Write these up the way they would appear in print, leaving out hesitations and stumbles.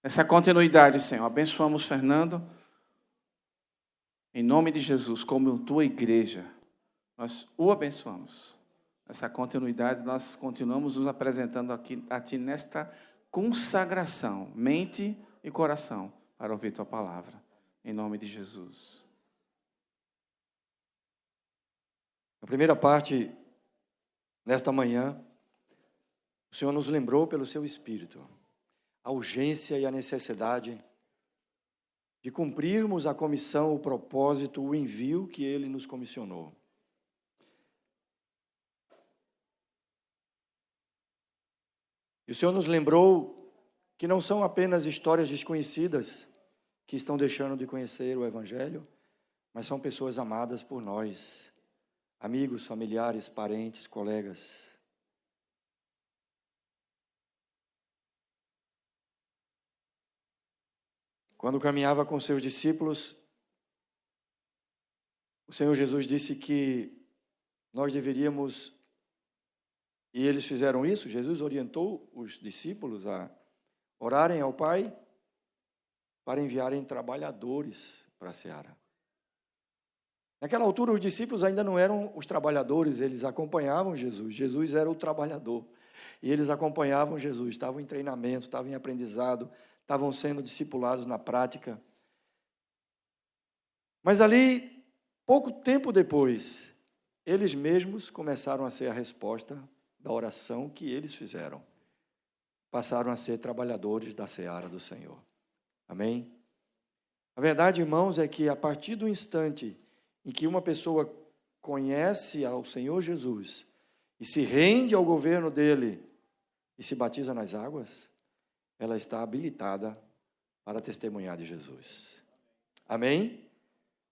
Essa continuidade, Senhor. Abençoamos Fernando. Em nome de Jesus, como tua igreja, nós o abençoamos. Essa continuidade, nós continuamos nos apresentando aqui a Ti nesta consagração, mente e coração, para ouvir Tua palavra. Em nome de Jesus. A primeira parte, nesta manhã, o Senhor nos lembrou pelo Seu Espírito a urgência e a necessidade de cumprirmos a comissão, o propósito, o envio que Ele nos comissionou. E o Senhor nos lembrou que não são apenas histórias desconhecidas que estão deixando de conhecer o Evangelho, mas são pessoas amadas por nós, amigos, familiares, parentes, colegas. Quando caminhava com seus discípulos, o Senhor Jesus disse que nós deveríamos, e eles fizeram isso, Jesus orientou os discípulos a orarem ao Pai para enviarem trabalhadores para a seara. Naquela altura, os discípulos ainda não eram os trabalhadores, eles acompanhavam Jesus. Jesus era o trabalhador. E eles acompanhavam Jesus, estavam em treinamento, estavam em aprendizado, estavam sendo discipulados na prática. Mas ali, pouco tempo depois, eles mesmos começaram a ser a resposta da oração que eles fizeram. Passaram a ser trabalhadores da seara do Senhor. Amém? A verdade, irmãos, é que a partir do instante em que uma pessoa conhece ao Senhor Jesus e se rende ao governo dele e se batiza nas águas, ela está habilitada para testemunhar de Jesus. Amém?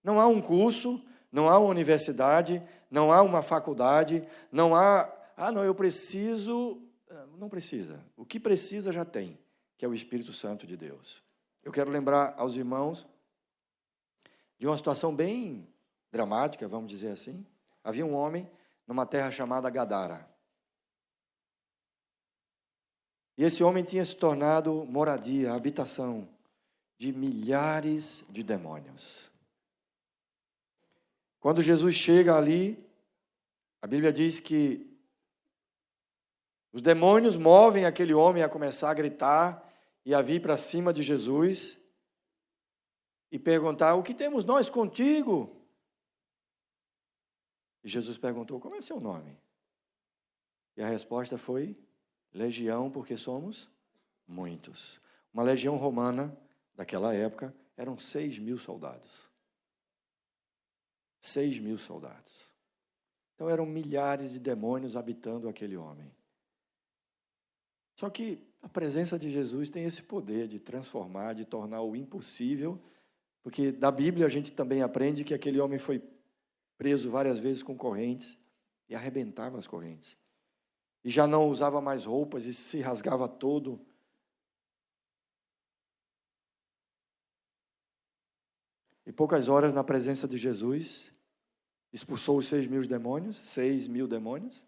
Não há um curso, não há uma universidade, não há uma faculdade, não há, eu preciso, não precisa. O que precisa já tem, que é o Espírito Santo de Deus. Eu quero lembrar aos irmãos de uma situação bem dramática, vamos dizer assim. Havia um homem numa terra chamada Gadara. E esse homem tinha se tornado moradia, habitação de milhares de demônios. Quando Jesus chega ali, a Bíblia diz que os demônios movem aquele homem a começar a gritar e a vir para cima de Jesus e perguntar: o que temos nós contigo? E Jesus perguntou: como é seu nome? E a resposta foi: legião, porque somos muitos. Uma legião romana, daquela época, eram 6.000 soldados. 6.000 soldados. Então eram milhares de demônios habitando aquele homem. Só que a presença de Jesus tem esse poder de transformar, de tornar o impossível, porque da Bíblia a gente também aprende que aquele homem foi preso várias vezes com correntes e arrebentava as correntes. E já não usava mais roupas e se rasgava todo. Em poucas horas, na presença de Jesus, expulsou os 6.000 demônios, 6.000 demônios,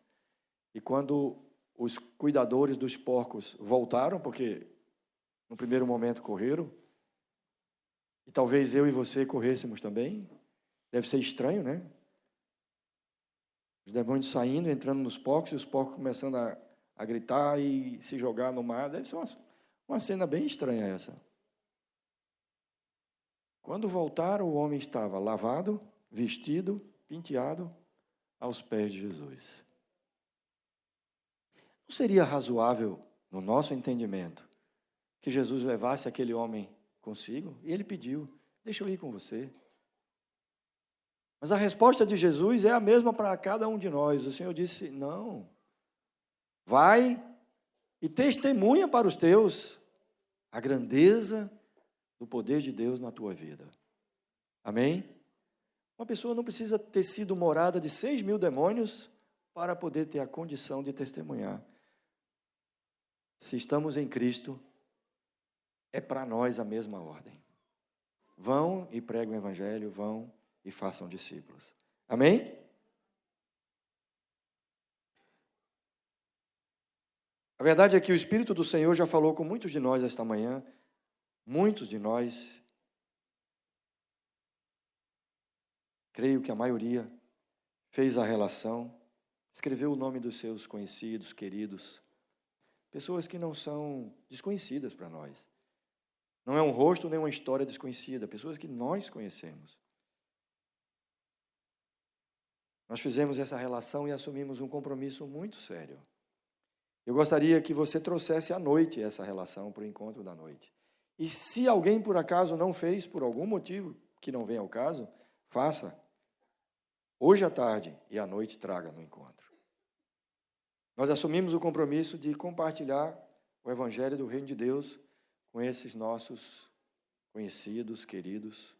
e quando os cuidadores dos porcos voltaram, porque no primeiro momento correram, e talvez eu e você corrêssemos também, deve ser estranho, né? Os demônios saindo, entrando nos porcos, e os porcos começando a gritar e se jogar no mar. Deve ser uma cena bem estranha essa. Quando voltaram, o homem estava lavado, vestido, penteado, aos pés de Jesus. Não seria razoável, no nosso entendimento, que Jesus levasse aquele homem consigo? E ele pediu: deixa eu ir com você. Mas a resposta de Jesus é a mesma para cada um de nós. O Senhor disse: não, vai e testemunha para os teus a grandeza do poder de Deus na tua vida. Amém? Uma pessoa não precisa ter sido morada de 6.000 demônios para poder ter a condição de testemunhar. Se estamos em Cristo, é para nós a mesma ordem. Vão e pregam o Evangelho, vão e façam discípulos. Amém? A verdade é que o Espírito do Senhor já falou com muitos de nós esta manhã muitos de nós, creio que a maioria, fez a relação, escreveu o nome dos seus conhecidos, queridos, pessoas que não são desconhecidas para nós. Não é um rosto nem uma história desconhecida, pessoas que nós conhecemos. Nós fizemos essa relação e assumimos um compromisso muito sério. Eu gostaria que você trouxesse à noite essa relação para o encontro da noite. E se alguém por acaso não fez, por algum motivo que não vem ao caso, faça. Hoje à tarde e à noite traga no encontro. Nós assumimos o compromisso de compartilhar o Evangelho do Reino de Deus com esses nossos conhecidos, queridos,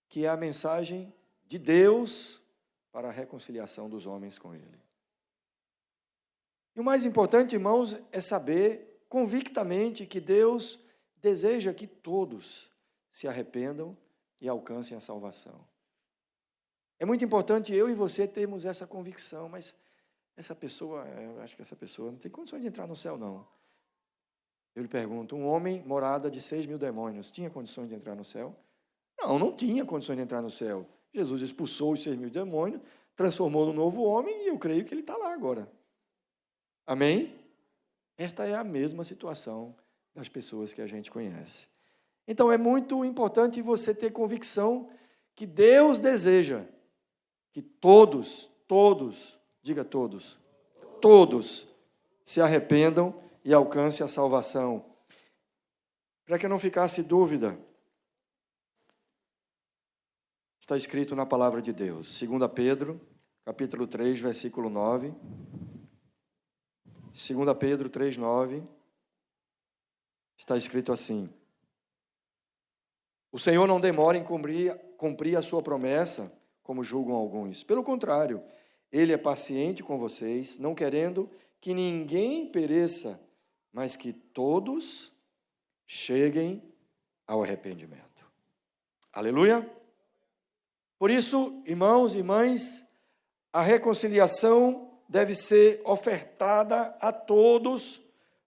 que é a mensagem de Deus para a reconciliação dos homens com Ele. E o mais importante, irmãos, é saber convictamente que Deus deseja que todos se arrependam e alcancem a salvação. É muito importante eu e você termos essa convicção, mas essa pessoa, eu acho que essa pessoa não tem condições de entrar no céu, não. Eu lhe pergunto, um homem morada de 6.000 demônios, tinha condições de entrar no céu? Não, não tinha condições de entrar no céu. Jesus expulsou os 6.000 demônios, transformou num novo homem e eu creio que ele está lá agora. Amém? Esta é a mesma situação das pessoas que a gente conhece. Então é muito importante você ter convicção que Deus deseja que todos, diga todos se arrependam e alcancem a salvação. Para que não ficasse dúvida, está escrito na palavra de Deus, 2 Pedro, capítulo 3, versículo 9. 2 Pedro 3, 9. Está escrito assim: o Senhor não demora em cumprir a sua promessa, como julgam alguns. Pelo contrário, Ele é paciente com vocês, não querendo que ninguém pereça, mas que todos cheguem ao arrependimento. Aleluia! Por isso, irmãos e mães, a reconciliação deve ser ofertada a todos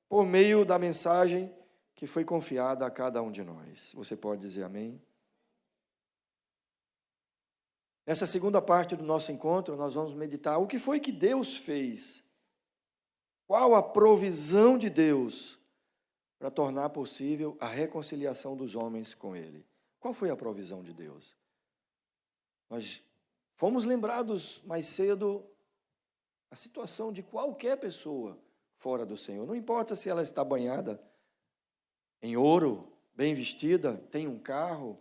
por meio da mensagem que foi confiada a cada um de nós. Você pode dizer amém? Nessa segunda parte do nosso encontro, nós vamos meditar o que foi que Deus fez. Qual a provisão de Deus para tornar possível a reconciliação dos homens com Ele? Qual foi a provisão de Deus? Nós fomos lembrados mais cedo a situação de qualquer pessoa fora do Senhor. Não importa se ela está banhada em ouro, bem vestida, tem um carro,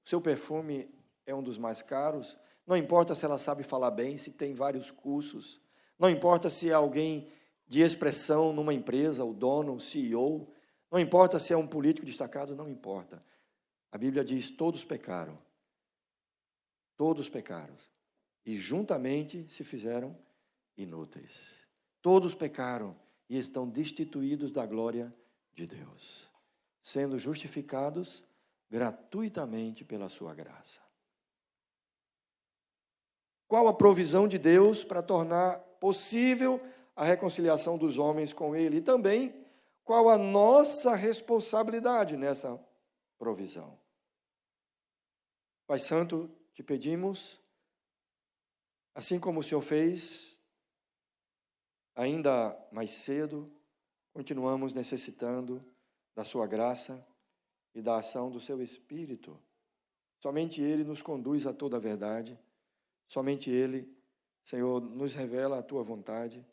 o seu perfume é um dos mais caros. Não importa se ela sabe falar bem, se tem vários cursos. Não importa se é alguém de expressão numa empresa, o dono, o CEO. Não importa se é um político destacado, não importa. A Bíblia diz, todos pecaram. Todos pecaram. E juntamente se fizeram inúteis. Todos pecaram e estão destituídos da glória de Deus, sendo justificados gratuitamente pela sua graça. Qual a provisão de Deus para tornar possível a reconciliação dos homens com Ele? E também, qual a nossa responsabilidade nessa provisão? Pai Santo, te pedimos, assim como o Senhor fez, ainda mais cedo, continuamos necessitando da sua graça e da ação do seu Espírito. Somente Ele nos conduz a toda a verdade. Somente Ele, Senhor, nos revela a Tua vontade.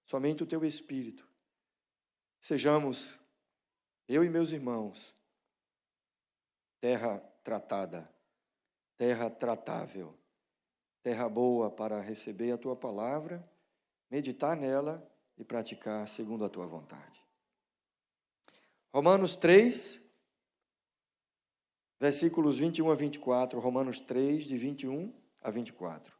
Somente o Teu Espírito. Sejamos, eu e meus irmãos, terra tratada, terra tratável, terra boa para receber a Tua palavra, meditar nela e praticar segundo a Tua vontade. Romanos 3, versículos 21 a 24. Romanos 3, de 21 a 24.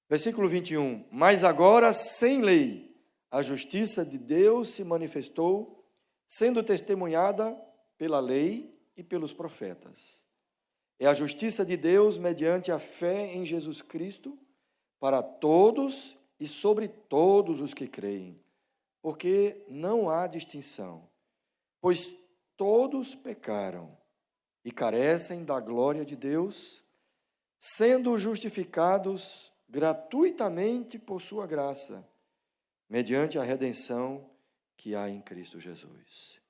Versículo 21. Mas agora, sem lei, a justiça de Deus se manifestou, sendo testemunhada pela lei e pelos profetas. É a justiça de Deus mediante a fé em Jesus Cristo, para todos e sobre todos os que creem, porque não há distinção, pois todos pecaram e carecem da glória de Deus, sendo justificados gratuitamente por sua graça, mediante a redenção que há em Cristo Jesus.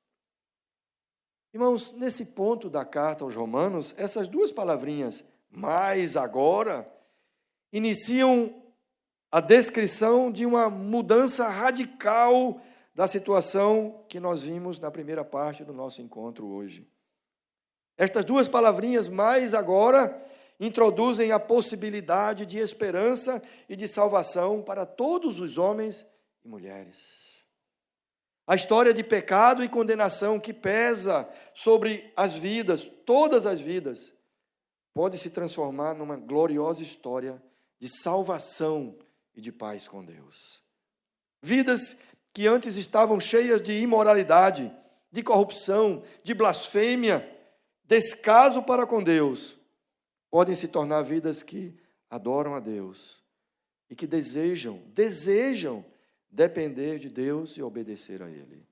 Irmãos, nesse ponto da carta aos Romanos, essas duas palavrinhas, mas agora, iniciam a descrição de uma mudança radical da situação que nós vimos na primeira parte do nosso encontro hoje. Estas duas palavrinhas, mais agora, introduzem a possibilidade de esperança e de salvação para todos os homens e mulheres. A história de pecado e condenação que pesa sobre as vidas, todas as vidas, pode se transformar numa gloriosa história de salvação e de paz com Deus. Vidas que antes estavam cheias de imoralidade, de corrupção, de blasfêmia, descaso para com Deus, podem se tornar vidas que adoram a Deus e que desejam depender de Deus e obedecer a Ele.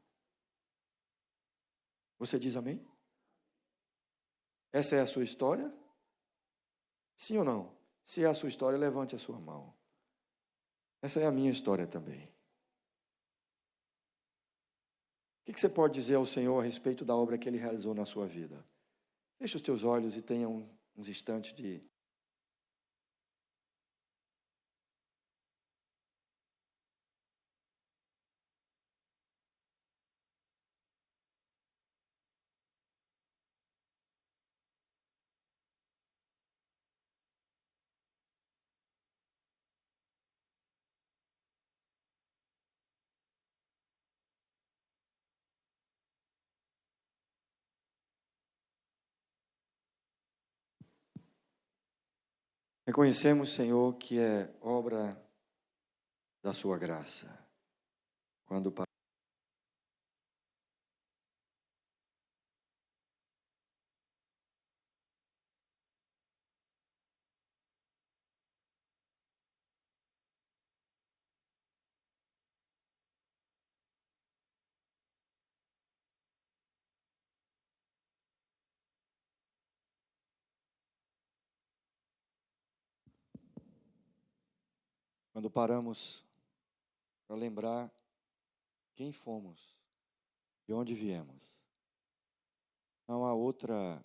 Você diz amém? Essa é a sua história? Sim ou não? Se é a sua história, levante a sua mão. Essa é a minha história também. O que você pode dizer ao Senhor a respeito da obra que Ele realizou na sua vida? Feche os teus olhos e tenha uns instantes de... Reconhecemos, Senhor, que é obra da sua graça. Quando paramos para lembrar quem fomos, de onde viemos, não há outra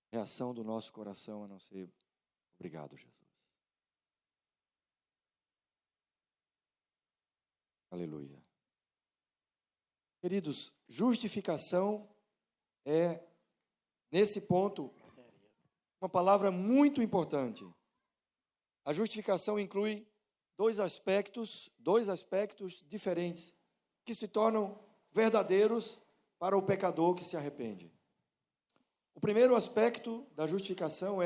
reação do nosso coração a não ser obrigado, Jesus. Aleluia. Queridos, justificação é, nesse ponto, uma palavra muito importante. A justificação inclui dois aspectos diferentes, que se tornam verdadeiros para o pecador que se arrepende. O primeiro aspecto da justificação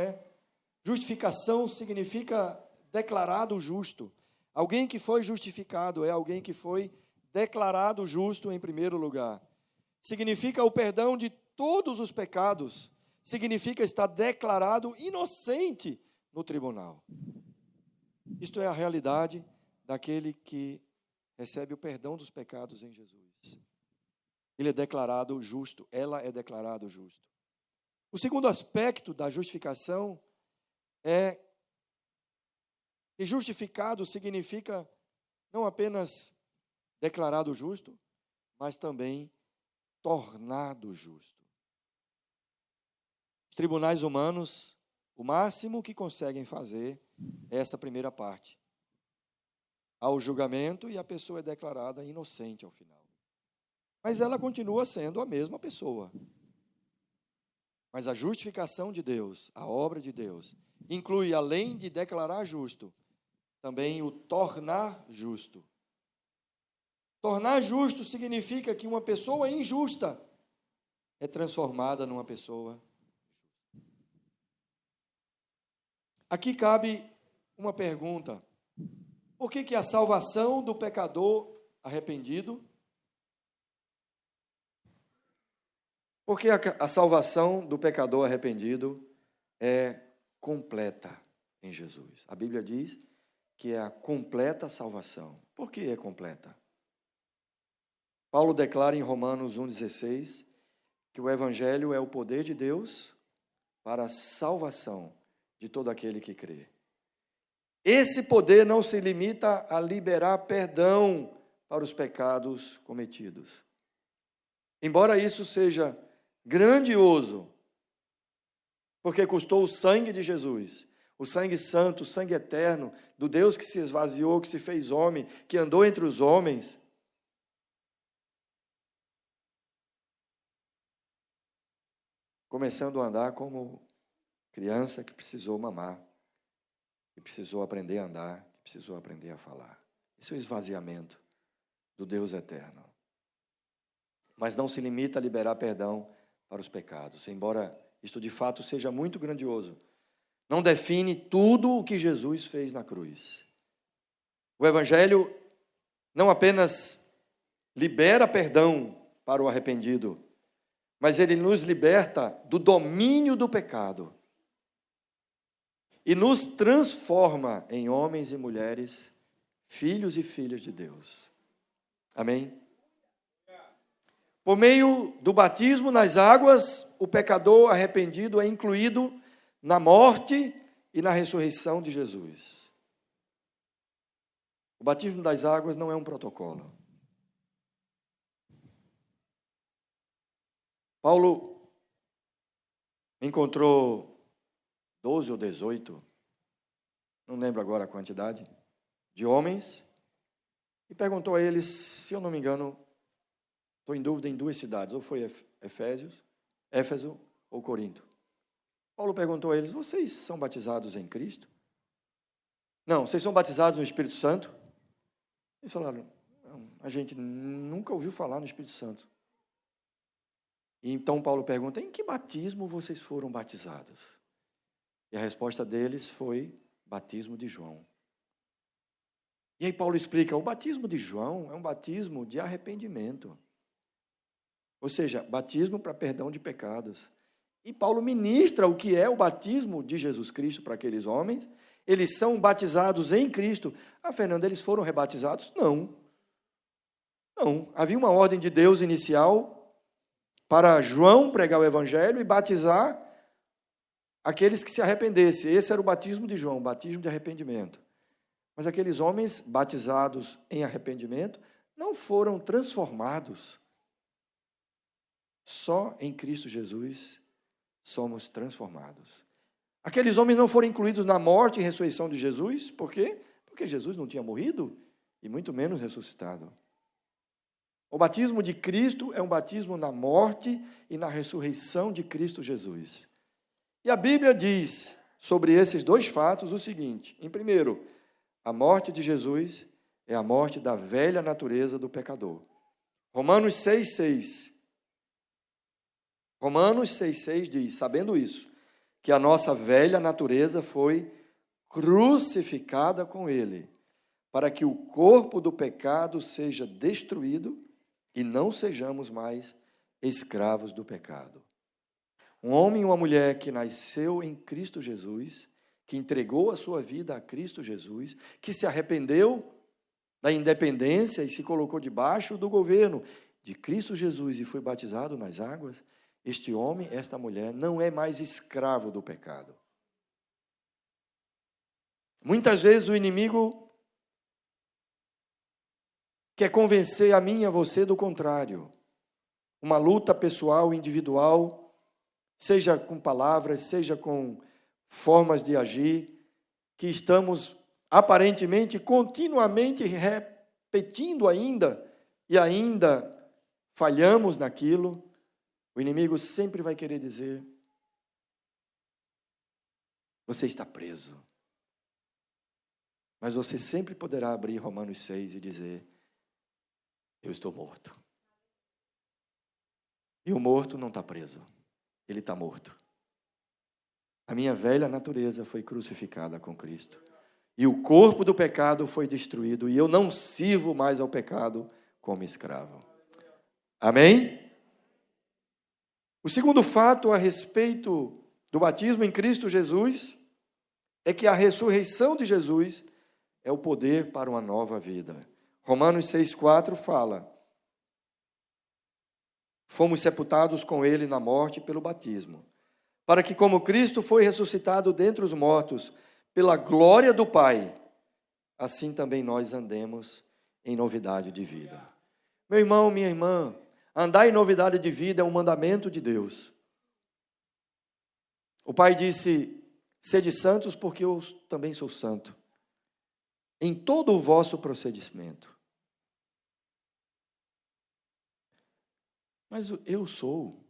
justificação significa declarado justo. Alguém que foi justificado é alguém que foi declarado justo em primeiro lugar. Significa o perdão de todos os pecados. Significa estar declarado inocente no tribunal. Isto é a realidade daquele que recebe o perdão dos pecados em Jesus. Ele é declarado justo, ela é declarado justo. O segundo aspecto da justificação é que justificado significa não apenas declarado justo, mas também tornado justo. Os tribunais humanos, o máximo que conseguem fazer é essa primeira parte. Há o julgamento e a pessoa é declarada inocente ao final. Mas ela continua sendo a mesma pessoa. Mas a justificação de Deus, a obra de Deus, inclui, além de declarar justo, também o tornar justo. Tornar justo significa que uma pessoa injusta é transformada numa pessoa justa. Aqui cabe uma pergunta. Por que a salvação do pecador arrependido? Porque a salvação do pecador arrependido é completa em Jesus. A Bíblia diz que é a completa salvação. Por que é completa? Paulo declara em Romanos 1,16 que o Evangelho é o poder de Deus para a salvação de todo aquele que crê. Esse poder não se limita a liberar perdão para os pecados cometidos. Embora isso seja grandioso, porque custou o sangue de Jesus, o sangue santo, o sangue eterno, do Deus que se esvaziou, que se fez homem, que andou entre os homens. Começando a andar como criança que precisou mamar, que precisou aprender a andar, que precisou aprender a falar. Esse é o esvaziamento do Deus eterno. Mas não se limita a liberar perdão para os pecados, embora isto de fato seja muito grandioso. Não define tudo o que Jesus fez na cruz. O Evangelho não apenas libera perdão para o arrependido, mas ele nos liberta do domínio do pecado e nos transforma em homens e mulheres, filhos e filhas de Deus. Amém? Por meio do batismo nas águas, o pecador arrependido é incluído na morte e na ressurreição de Jesus. O batismo das águas não é um protocolo. Paulo encontrou 12 ou 18, não lembro agora a quantidade, de homens, e perguntou a eles, se eu não me engano, estou em dúvida em 2 cidades, ou foi Éfeso ou Corinto. Paulo perguntou a eles, vocês são batizados em Cristo? Não, vocês são batizados no Espírito Santo? Eles falaram, não, a gente nunca ouviu falar no Espírito Santo. E então Paulo pergunta, em que batismo vocês foram batizados? E a resposta deles foi, batismo de João. E aí Paulo explica, o batismo de João é um batismo de arrependimento. Ou seja, batismo para perdão de pecados. E Paulo ministra o que é o batismo de Jesus Cristo para aqueles homens. Eles são batizados em Cristo. Ah, Fernando, eles foram rebatizados? Não. Não. Havia uma ordem de Deus inicial para João pregar o Evangelho e batizar aqueles que se arrependessem. Esse era o batismo de João, o batismo de arrependimento. Mas aqueles homens batizados em arrependimento não foram transformados. Só em Cristo Jesus somos transformados. Aqueles homens não foram incluídos na morte e ressurreição de Jesus, por quê? Porque Jesus não tinha morrido e muito menos ressuscitado. O batismo de Cristo é um batismo na morte e na ressurreição de Cristo Jesus. E a Bíblia diz sobre esses 2 fatos o seguinte, em primeiro, a morte de Jesus é a morte da velha natureza do pecador. Romanos 6,6 diz, sabendo isso, que a nossa velha natureza foi crucificada com ele, para que o corpo do pecado seja destruído e não sejamos mais escravos do pecado. Um homem e uma mulher que nasceu em Cristo Jesus, que entregou a sua vida a Cristo Jesus, que se arrependeu da independência e se colocou debaixo do governo de Cristo Jesus e foi batizado nas águas, este homem, esta mulher, não é mais escravo do pecado. Muitas vezes o inimigo quer convencer a mim e a você do contrário. Uma luta pessoal, individual, seja com palavras, seja com formas de agir, que estamos aparentemente, continuamente repetindo ainda, e ainda falhamos naquilo. O inimigo sempre vai querer dizer, você está preso. Mas você sempre poderá abrir Romanos 6 e dizer, eu estou morto. E o morto não está preso, ele está morto. A minha velha natureza foi crucificada com Cristo. E o corpo do pecado foi destruído, e eu não sirvo mais ao pecado como escravo. Amém? O segundo fato a respeito do batismo em Cristo Jesus é que a ressurreição de Jesus é o poder para uma nova vida. Romanos 6,4 fala: fomos sepultados com ele na morte pelo batismo, para que, como Cristo foi ressuscitado dentre os mortos, pela glória do Pai, assim também nós andemos em novidade de vida. Meu irmão, minha irmã, andar em novidade de vida é um mandamento de Deus. O Pai disse: sede santos, porque eu também sou santo, em todo o vosso procedimento. Mas o eu sou,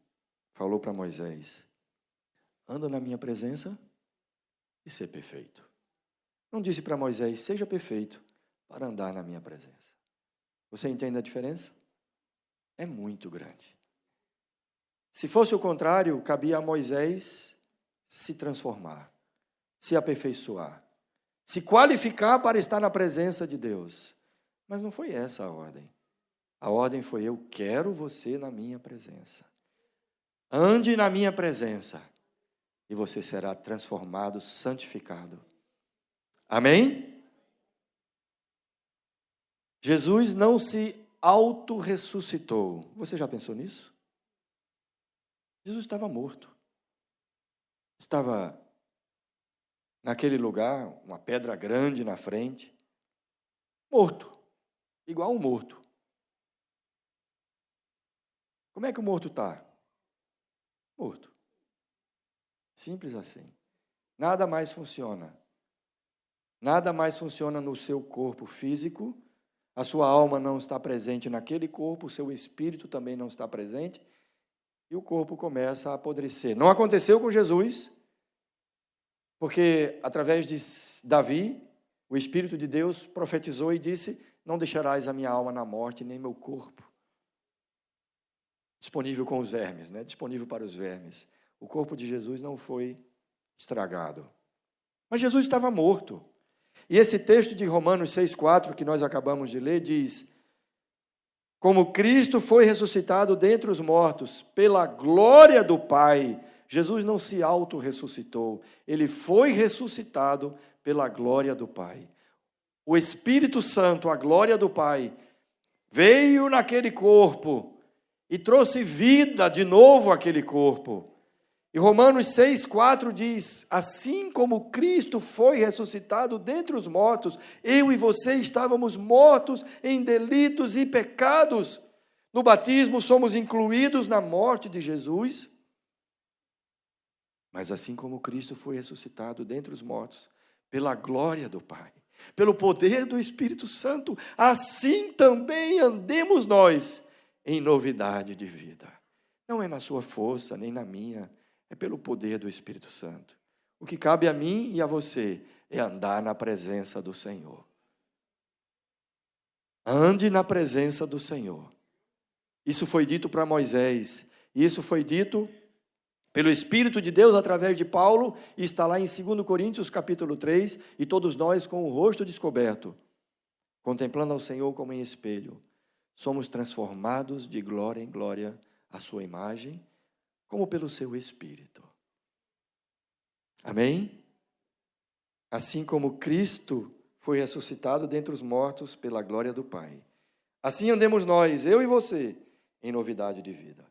falou para Moisés, anda na minha presença e ser perfeito. Não disse para Moisés, seja perfeito para andar na minha presença. Você entende a diferença? É muito grande. Se fosse o contrário, cabia a Moisés se transformar, se aperfeiçoar, se qualificar para estar na presença de Deus. Mas não foi essa a ordem. A ordem foi: eu quero você na minha presença. Ande na minha presença e você será transformado, santificado. Amém? Jesus não se auto-ressuscitou. Você já pensou nisso? Jesus estava morto. Estava naquele lugar, uma pedra grande na frente, morto, igual um morto. Como é que o morto está? Morto. Simples assim. Nada mais funciona. Nada mais funciona no seu corpo físico. A sua alma não está presente naquele corpo, o seu espírito também não está presente, e o corpo começa a apodrecer. Não aconteceu com Jesus, porque através de Davi, o Espírito de Deus profetizou e disse: não deixarás a minha alma na morte, nem meu corpo disponível com os vermes, disponível para os vermes. O corpo de Jesus não foi estragado. Mas Jesus estava morto. E esse texto de Romanos 6,4 que nós acabamos de ler diz: como Cristo foi ressuscitado dentre os mortos pela glória do Pai. Jesus não se auto-ressuscitou, ele foi ressuscitado pela glória do Pai. O Espírito Santo, a glória do Pai, veio naquele corpo e trouxe vida de novo àquele corpo. E Romanos 6,4 diz: assim como Cristo foi ressuscitado dentre os mortos, eu e você estávamos mortos em delitos e pecados. No batismo somos incluídos na morte de Jesus. Mas assim como Cristo foi ressuscitado dentre os mortos, pela glória do Pai, pelo poder do Espírito Santo, assim também andemos nós em novidade de vida. Não é na sua força, nem na minha, é pelo poder do Espírito Santo. O que cabe a mim e a você é andar na presença do Senhor. Ande na presença do Senhor. Isso foi dito para Moisés, isso foi dito pelo Espírito de Deus através de Paulo, e está lá em 2 Coríntios capítulo 3, e todos nós com o rosto descoberto, contemplando ao Senhor como em espelho, somos transformados de glória em glória à sua imagem, como pelo seu Espírito. Amém? Assim como Cristo foi ressuscitado dentre os mortos pela glória do Pai, assim andemos nós, eu e você, em novidade de vida.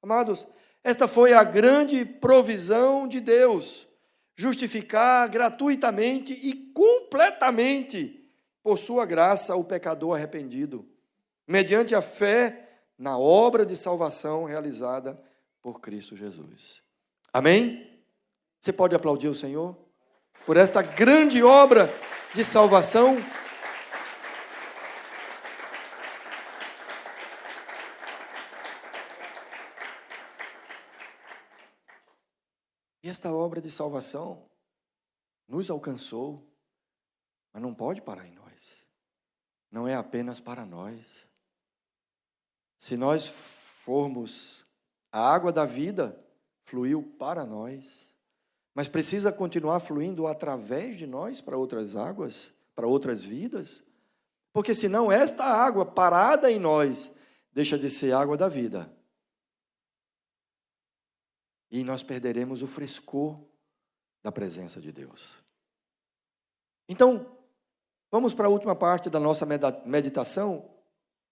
Amados, esta foi a grande provisão de Deus, justificar gratuitamente e completamente, por sua graça, o pecador arrependido, mediante a fé na obra de salvação realizada por Cristo Jesus. Amém? Você pode aplaudir o Senhor por esta grande obra de salvação? E esta obra de salvação nos alcançou, mas não pode parar em nós. Não é apenas para nós. Se nós formos, a água da vida fluiu para nós, mas precisa continuar fluindo através de nós para outras águas, para outras vidas, porque senão esta água parada em nós deixa de ser água da vida. E nós perderemos o frescor da presença de Deus. Então, Vamos para a última parte da nossa meditação.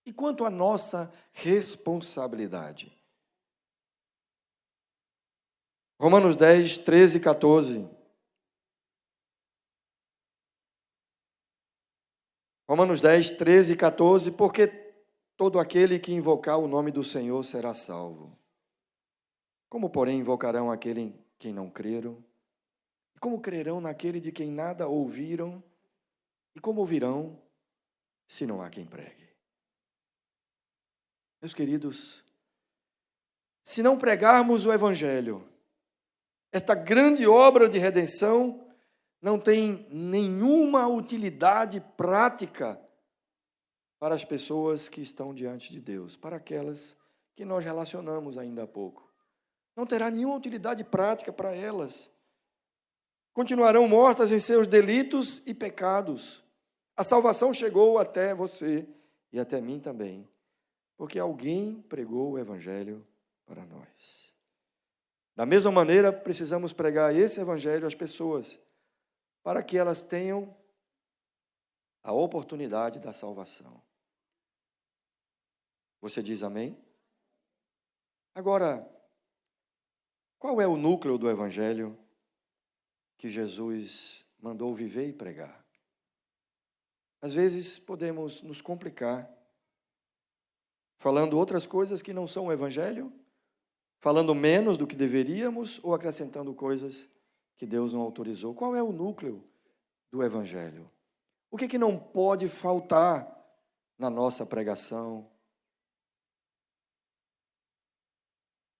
E quanto à nossa responsabilidade? Romanos 10, 13 e 14. Romanos 10, 13 e 14. Porque todo aquele que invocar o nome do Senhor será salvo. Como, porém, invocarão aquele em quem não creram? E como crerão naquele de quem nada ouviram? E como ouvirão, se não há quem pregue? Meus queridos, se não pregarmos o Evangelho, esta grande obra de redenção não tem nenhuma utilidade prática para as pessoas que estão diante de Deus, para aquelas que nós relacionamos ainda há pouco. Não terá nenhuma utilidade prática para elas. Continuarão mortas em seus delitos e pecados. A salvação chegou até você e até mim também, porque alguém pregou o Evangelho para nós. Da mesma maneira, precisamos pregar esse Evangelho às pessoas, para que elas tenham a oportunidade da salvação. Você diz amém? Agora, qual é o núcleo do Evangelho que Jesus mandou viver e pregar? Às vezes podemos nos complicar, falando outras coisas que não são o Evangelho, falando menos do que deveríamos ou acrescentando coisas que Deus não autorizou. Qual é o núcleo do Evangelho? O que não pode faltar na nossa pregação?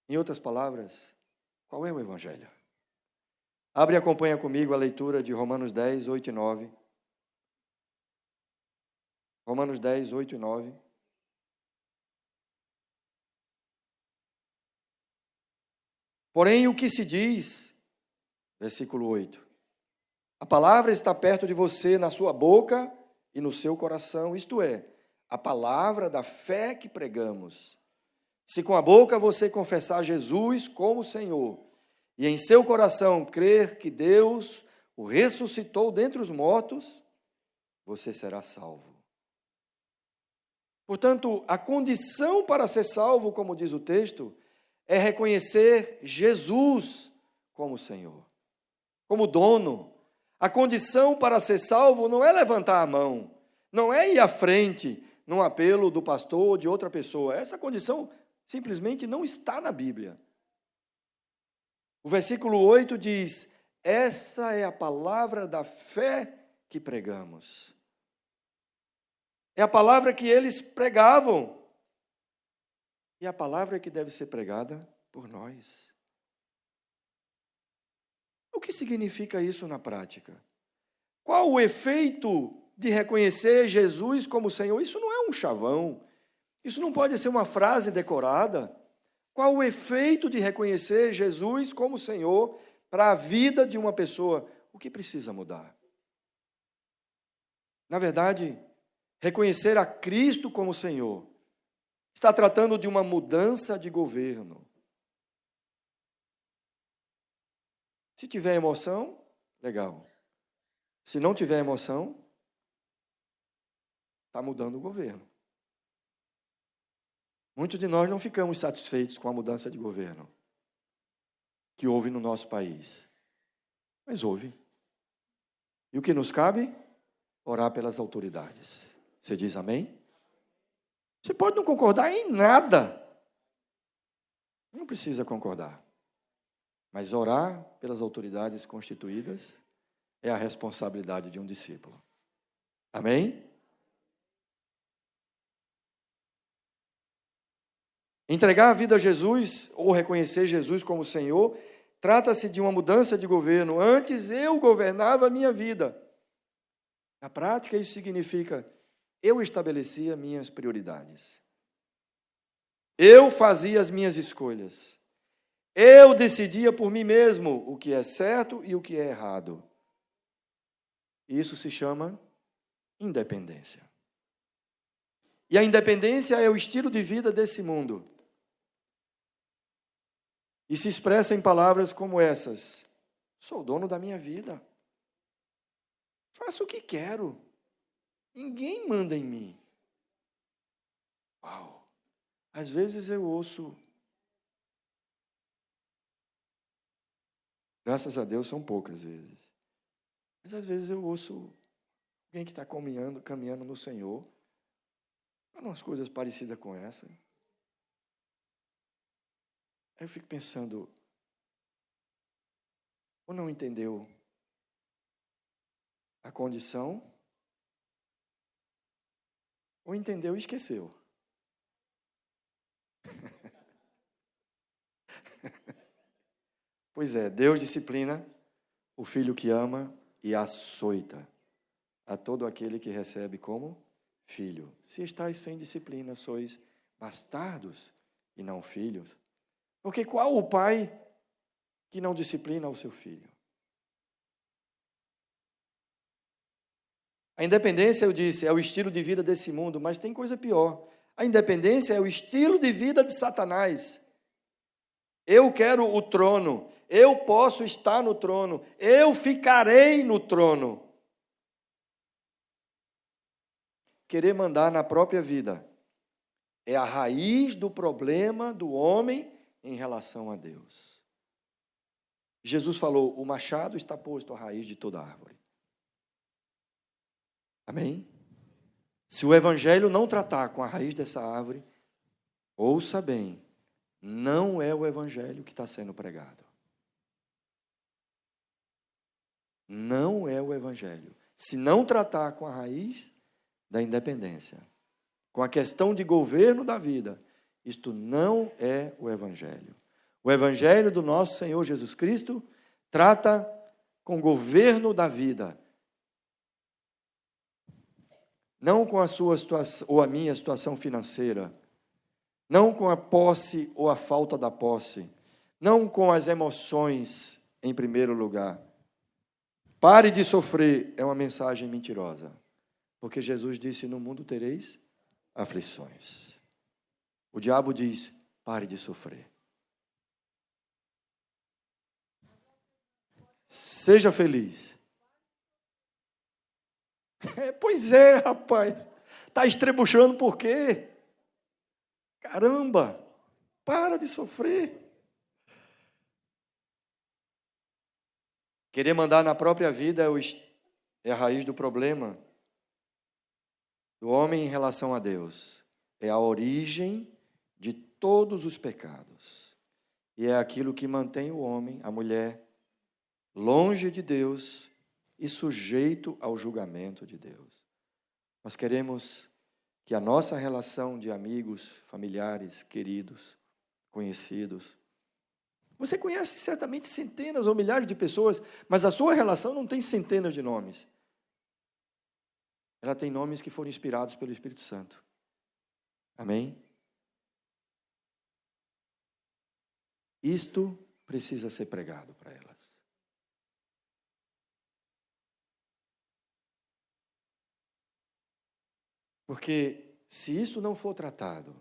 Em outras palavras, qual é o Evangelho? Abre e acompanha comigo a leitura de Romanos 10, 8 e 9. Romanos 10, 8 e 9. Porém, o que se diz, versículo 8, a palavra está perto de você, na sua boca e no seu coração, isto é, a palavra da fé que pregamos. Se com a boca você confessar Jesus como Senhor, e em seu coração crer que Deus o ressuscitou dentre os mortos, você será salvo. Portanto, a condição para ser salvo, como diz o texto, é reconhecer Jesus como Senhor, como dono. A condição para ser salvo não é levantar a mão, não é ir à frente num apelo do pastor ou de outra pessoa. Essa condição simplesmente não está na Bíblia. O versículo 8 diz: essa é a palavra da fé que pregamos. É a palavra que eles pregavam. E a palavra que deve ser pregada por nós. O que significa isso na prática? Qual o efeito de reconhecer Jesus como Senhor? Isso não é um chavão. Isso não pode ser uma frase decorada. Qual o efeito de reconhecer Jesus como Senhor para a vida de uma pessoa? O que precisa mudar? Na verdade, reconhecer a Cristo como Senhor está tratando de uma mudança de governo. Se tiver emoção, legal. Se não tiver emoção, está mudando o governo. Muitos de nós não ficamos satisfeitos com a mudança de governo que houve no nosso país. Mas houve. E o que nos cabe? Orar pelas autoridades. Você diz amém? Você pode não concordar em nada. Não precisa concordar. Mas orar pelas autoridades constituídas é a responsabilidade de um discípulo. Amém? Entregar a vida a Jesus ou reconhecer Jesus como Senhor, trata-se de uma mudança de governo. Antes eu governava a minha vida. Na prática, isso significa: eu estabelecia minhas prioridades. Eu fazia as minhas escolhas. Eu decidia por mim mesmo o que é certo e o que é errado. Isso se chama independência. E a independência é o estilo de vida desse mundo. E se expressa em palavras como essas: sou dono da minha vida. Faço o que quero. Ninguém manda em mim. Uau! Às vezes eu ouço, graças a Deus são poucas vezes, mas às vezes eu ouço alguém que está caminhando no Senhor, falando umas coisas parecidas com essa. Aí eu fico pensando, ou não entendeu a condição, ou entendeu e esqueceu. Pois é, Deus disciplina o filho que ama e açoita a todo aquele que recebe como filho. Se estáis sem disciplina, sois bastardos e não filhos. Porque qual o pai que não disciplina o seu filho? A independência, eu disse, é o estilo de vida desse mundo, mas tem coisa pior. A independência é o estilo de vida de Satanás. Eu quero o trono, eu posso estar no trono, eu ficarei no trono. Querer mandar na própria vida é a raiz do problema do homem em relação a Deus. Jesus falou, o machado está posto à raiz de toda árvore. Amém? Se o evangelho não tratar com a raiz dessa árvore, ouça bem, não é o evangelho que está sendo pregado. Não é o evangelho. Se não tratar com a raiz da independência, com a questão de governo da vida, isto não é o evangelho. O evangelho do nosso Senhor Jesus Cristo trata com o governo da vida, não com a sua situação ou a minha situação financeira, não com a posse ou a falta da posse, não com as emoções em primeiro lugar. Pare de sofrer é uma mensagem mentirosa, porque Jesus disse, no mundo tereis aflições. O diabo diz, pare de sofrer. Seja feliz. Pois é, rapaz. Está estrebuchando por quê? Caramba, para de sofrer. Querer mandar na própria vida é a raiz do problema do homem em relação a Deus. É a origem de todos os pecados. E é aquilo que mantém o homem, a mulher, longe de Deus e sujeito ao julgamento de Deus. Nós queremos que a nossa relação de amigos, familiares, queridos, conhecidos, você conhece certamente centenas ou milhares de pessoas, mas a sua relação não tem centenas de nomes. Ela tem nomes que foram inspirados pelo Espírito Santo. Amém? Isto precisa ser pregado para elas. Porque se isso não for tratado,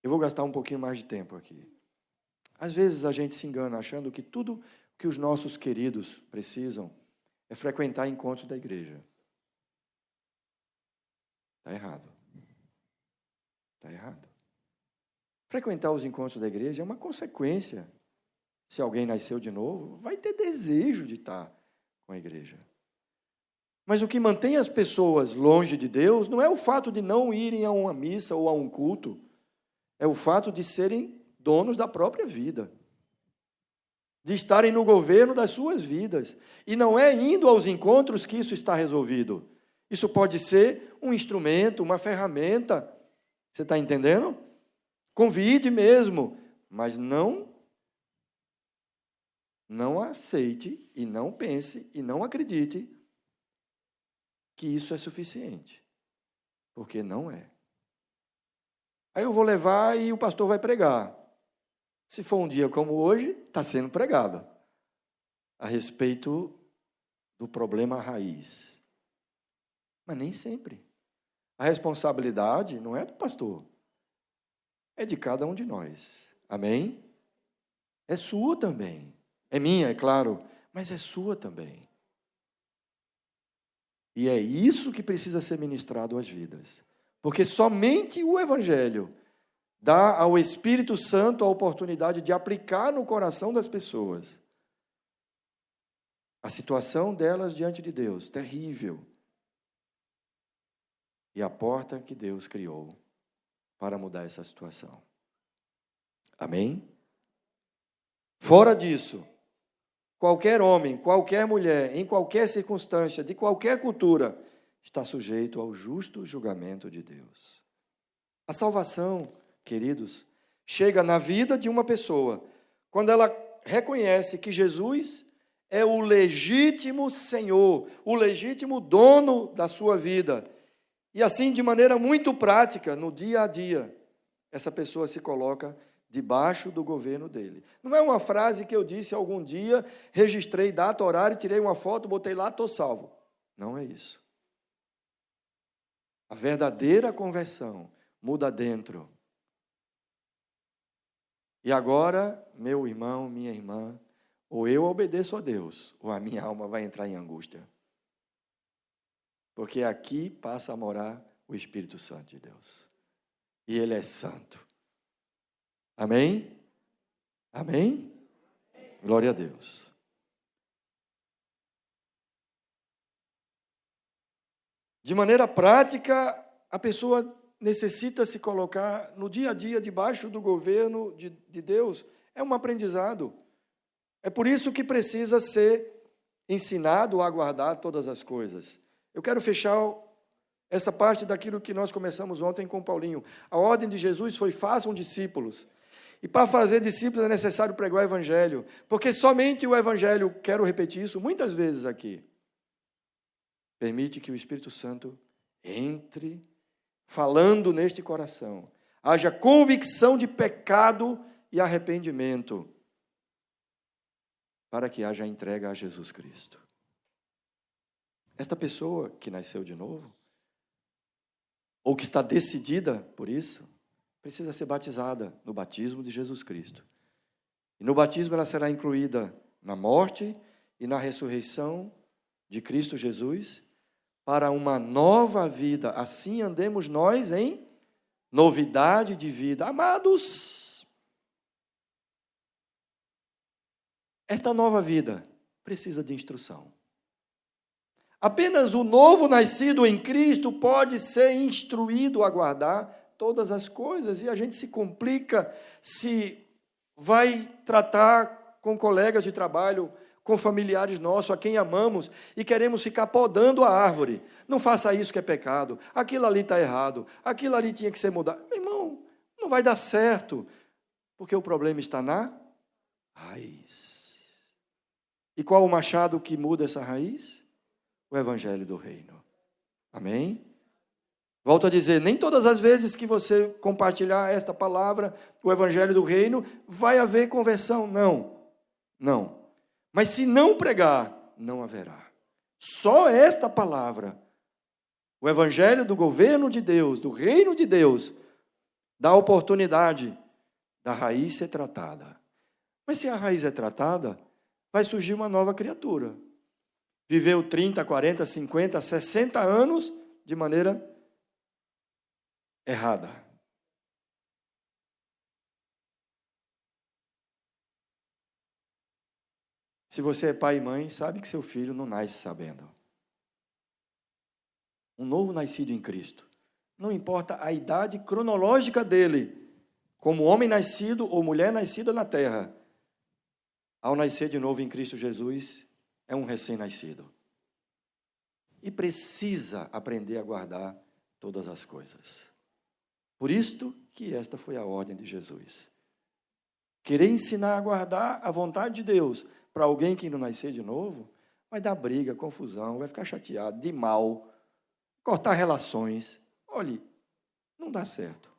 eu vou gastar um pouquinho mais de tempo aqui. Às vezes a gente se engana achando que tudo que os nossos queridos precisam é frequentar encontros da igreja. Está errado. Está errado. Frequentar os encontros da igreja é uma consequência. Se alguém nasceu de novo, vai ter desejo de estar com a igreja. Mas o que mantém as pessoas longe de Deus não é o fato de não irem a uma missa ou a um culto, é o fato de serem donos da própria vida, de estarem no governo das suas vidas. E não é indo aos encontros que isso está resolvido. Isso pode ser um instrumento, uma ferramenta. Você está entendendo? Convide mesmo, mas não aceite e não pense e não acredite que isso é suficiente, porque não é. Aí eu vou levar e o pastor vai pregar. Se for um dia como hoje, está sendo pregado a respeito do problema raiz. Mas nem sempre. A responsabilidade não é do pastor, é de cada um de nós. Amém? É sua também. É minha, é claro, mas é sua também. E é isso que precisa ser ministrado às vidas. Porque somente o Evangelho dá ao Espírito Santo a oportunidade de aplicar no coração das pessoas a situação delas diante de Deus, terrível. E a porta que Deus criou para mudar essa situação. Amém? Fora disso, qualquer homem, qualquer mulher, em qualquer circunstância, de qualquer cultura, está sujeito ao justo julgamento de Deus. A salvação, queridos, chega na vida de uma pessoa quando ela reconhece que Jesus é o legítimo Senhor, o legítimo dono da sua vida. E assim, de maneira muito prática, no dia a dia, essa pessoa se coloca debaixo do governo dele. Não é uma frase que eu disse algum dia, registrei data, horário, tirei uma foto, botei lá, estou salvo. Não é isso. A verdadeira conversão muda dentro. E agora, meu irmão, minha irmã, ou eu obedeço a Deus, ou a minha alma vai entrar em angústia. Porque aqui passa a morar o Espírito Santo de Deus. E Ele é santo. Amém? Amém? Glória a Deus. De maneira prática, a pessoa necessita se colocar no dia a dia debaixo do governo de Deus. É um aprendizado. É por isso que precisa ser ensinado a guardar todas as coisas. Eu quero fechar essa parte daquilo que nós começamos ontem com Paulinho. A ordem de Jesus foi: façam discípulos. E para fazer discípulos é necessário pregar o Evangelho, porque somente o Evangelho, quero repetir isso muitas vezes aqui, permite que o Espírito Santo entre falando neste coração, haja convicção de pecado e arrependimento, para que haja entrega a Jesus Cristo. Esta pessoa que nasceu de novo, ou que está decidida por isso, precisa ser batizada no batismo de Jesus Cristo. E no batismo ela será incluída na morte e na ressurreição de Cristo Jesus, para uma nova vida. Assim andemos nós em novidade de vida. Amados, esta nova vida precisa de instrução. Apenas o novo nascido em Cristo pode ser instruído a guardar todas as coisas, e a gente se complica se vai tratar com colegas de trabalho, com familiares nossos, a quem amamos, e queremos ficar podando a árvore. Não faça isso que é pecado, aquilo ali está errado, aquilo ali tinha que ser mudado. Meu irmão, não vai dar certo, porque o problema está na raiz. E qual o machado que muda essa raiz? O Evangelho do Reino. Amém? Volto a dizer, nem todas as vezes que você compartilhar esta palavra, o Evangelho do Reino, vai haver conversão. Não. Mas se não pregar, não haverá. Só esta palavra, o Evangelho do governo de Deus, do reino de Deus, dá a oportunidade da raiz ser tratada. Mas se a raiz é tratada, vai surgir uma nova criatura. Viveu 30, 40, 50, 60 anos de maneira errada. Se você é pai e mãe, sabe que seu filho não nasce sabendo. Um novo nascido em Cristo. Não importa a idade cronológica dele, como homem nascido ou mulher nascida na terra, ao nascer de novo em Cristo Jesus, é um recém-nascido. E precisa aprender a guardar todas as coisas. Por isto que esta foi a ordem de Jesus. Querer ensinar a guardar a vontade de Deus para alguém que não nascer de novo, vai dar briga, confusão, vai ficar chateado, de mal, cortar relações. Olhe, não dá certo.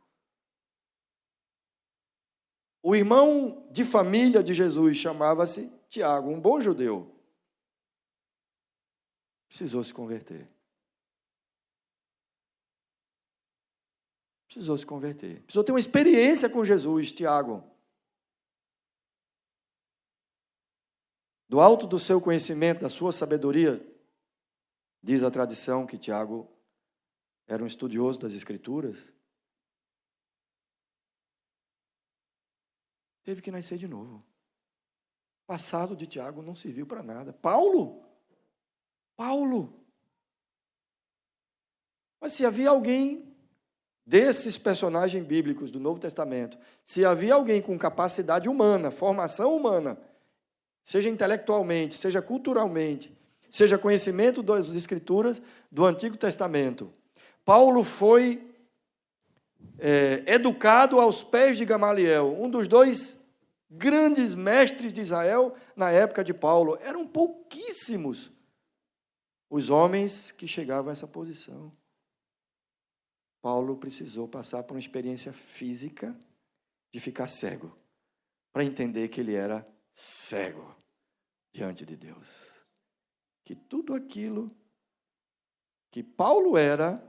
O irmão de família de Jesus chamava-se Tiago, um bom judeu. Precisou se converter. Precisou ter uma experiência com Jesus, Tiago. Do alto do seu conhecimento, da sua sabedoria, Diz a tradição que Tiago era um estudioso das Escrituras. Teve que nascer de novo. O passado de Tiago não serviu para nada. Paulo. Mas se havia alguém desses personagens bíblicos do Novo Testamento, se havia alguém com capacidade humana, formação humana, seja intelectualmente, seja culturalmente, seja conhecimento das Escrituras do Antigo Testamento, Paulo foi educado aos pés de Gamaliel, um dos dois grandes mestres de Israel na época de Paulo. Eram pouquíssimos os homens que chegavam a essa posição. Paulo precisou passar por uma experiência física de ficar cego, para entender que ele era cego diante de Deus. Que tudo aquilo que Paulo era,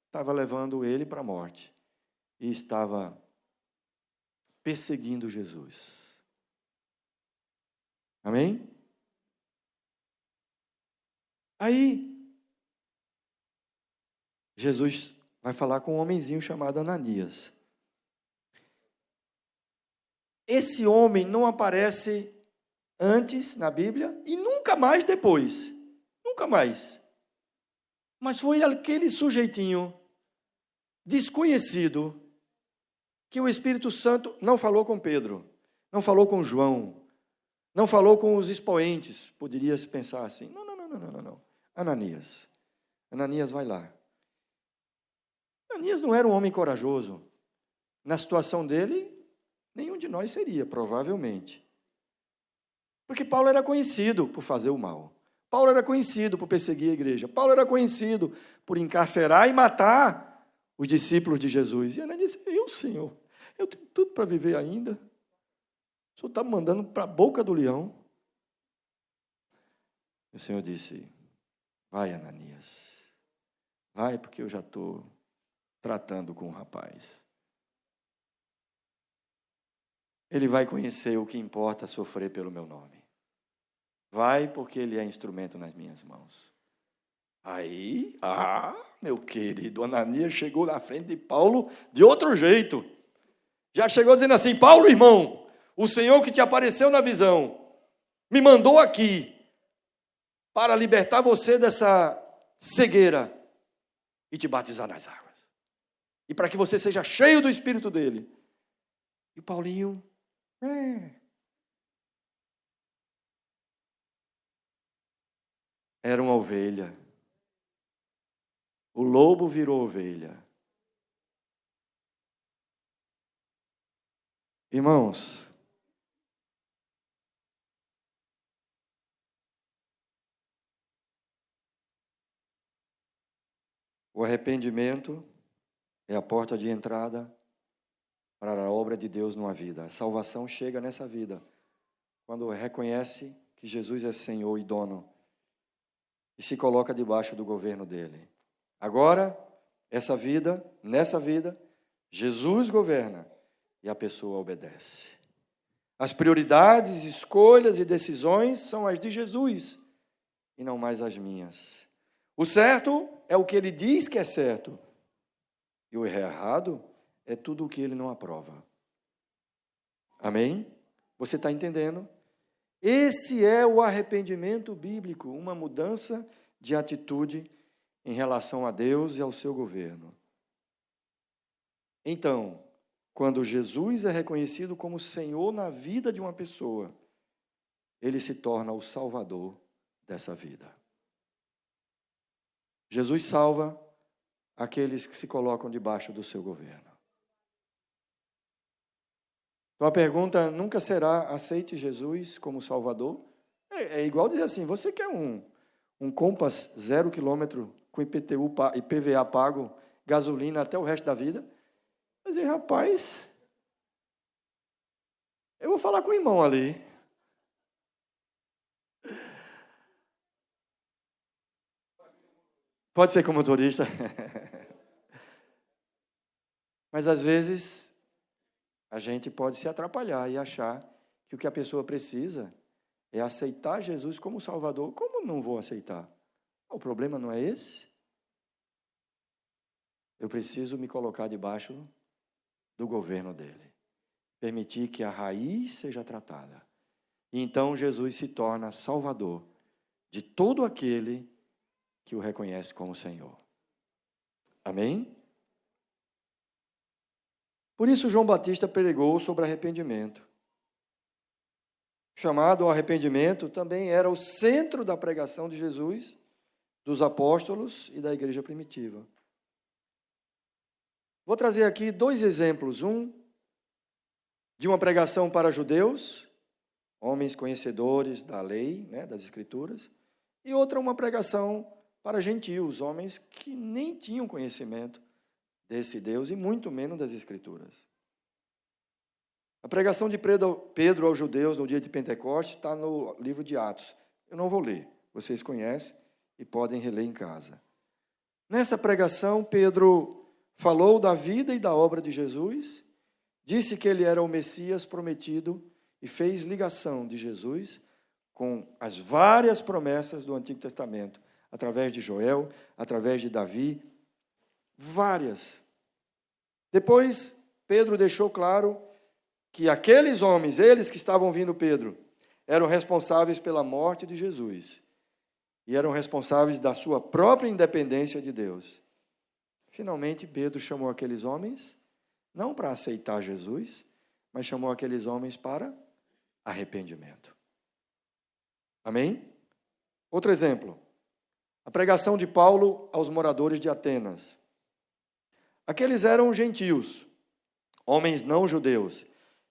estava levando ele para a morte. E estava perseguindo Jesus. Amém? Aí, Jesus vai falar com um homenzinho chamado Ananias. Esse homem não aparece antes na Bíblia e nunca mais depois. Nunca mais. Mas foi aquele sujeitinho desconhecido que o Espírito Santo não falou com Pedro, não falou com João, não falou com os expoentes. Poderia-se pensar assim, não. Ananias vai lá. Ananias não era um homem corajoso. Na situação dele, nenhum de nós seria, provavelmente. Porque Paulo era conhecido por fazer o mal. Paulo era conhecido por perseguir a igreja. Paulo era conhecido por encarcerar e matar os discípulos de Jesus. E Ananias disse, Senhor, eu tenho tudo para viver ainda. O Senhor está me mandando para a boca do leão. O Senhor disse, vai, Ananias. Vai, porque eu já estou tratando com o rapaz. Ele vai conhecer o que importa sofrer pelo meu nome. Vai, porque ele é instrumento nas minhas mãos. Aí, meu querido, Ananias chegou na frente de Paulo de outro jeito. Já chegou dizendo assim, Paulo, irmão, o Senhor que te apareceu na visão, me mandou aqui para libertar você dessa cegueira e te batizar nas águas. E para que você seja cheio do Espírito dele. E Paulinho, era uma ovelha. O lobo virou ovelha. Irmãos, o arrependimento é a porta de entrada para a obra de Deus numa vida. A salvação chega nessa vida, quando reconhece que Jesus é Senhor e dono e se coloca debaixo do governo dele. Agora, nessa vida, Jesus governa e a pessoa obedece. As prioridades, escolhas e decisões são as de Jesus e não mais as minhas. O certo é o que ele diz que é certo e o errado é tudo o que ele não aprova. Amém? Você está entendendo? Esse é o arrependimento bíblico, uma mudança de atitude em relação a Deus e ao seu governo. Então, quando Jesus é reconhecido como Senhor na vida de uma pessoa, ele se torna o Salvador dessa vida. Jesus salva aqueles que se colocam debaixo do seu governo. Então a pergunta nunca será, aceite Jesus como Salvador? É igual dizer assim, você quer um Compass 0 km com IPTU e IPVA pago, gasolina até o resto da vida? Mas, rapaz, eu vou falar com o irmão ali. Pode ser como motorista. Mas, às vezes, a gente pode se atrapalhar e achar que o que a pessoa precisa é aceitar Jesus como Salvador. Como não vou aceitar? O problema não é esse? Eu preciso me colocar debaixo do governo dele. Permitir que a raiz seja tratada. E então Jesus se torna Salvador de todo aquele que o reconhece como Senhor. Amém? Por isso João Batista pregou sobre arrependimento. O chamado ao arrependimento também era o centro da pregação de Jesus, dos apóstolos e da igreja primitiva. Vou trazer aqui 2 exemplos. Um de uma pregação para judeus, homens conhecedores da lei, das Escrituras, e outra uma pregação para gentios, homens que nem tinham conhecimento desse Deus e muito menos das Escrituras. A pregação de Pedro aos judeus no dia de Pentecostes está no livro de Atos. Eu não vou ler, vocês conhecem e podem reler em casa. Nessa pregação, Pedro falou da vida e da obra de Jesus, disse que ele era o Messias prometido e fez ligação de Jesus com as várias promessas do Antigo Testamento, através de Joel, através de Davi, várias. Depois, Pedro deixou claro que aqueles homens, eles que estavam ouvindo Pedro, eram responsáveis pela morte de Jesus e eram responsáveis da sua própria independência de Deus. Finalmente, Pedro chamou aqueles homens, não para aceitar Jesus, mas chamou aqueles homens para arrependimento. Amém? Outro exemplo, a pregação de Paulo aos moradores de Atenas. Aqueles eram gentios, homens não judeus,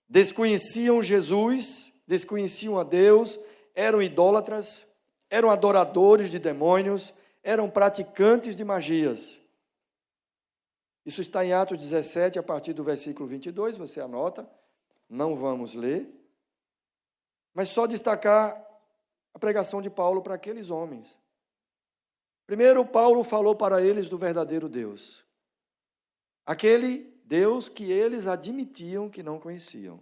desconheciam Jesus, desconheciam a Deus, eram idólatras, eram adoradores de demônios, eram praticantes de magias. Isso está em Atos 17, a partir do versículo 22, você anota, não vamos ler, mas só destacar a pregação de Paulo para aqueles homens. Primeiro, Paulo falou para eles do verdadeiro Deus, aquele Deus que eles admitiam que não conheciam.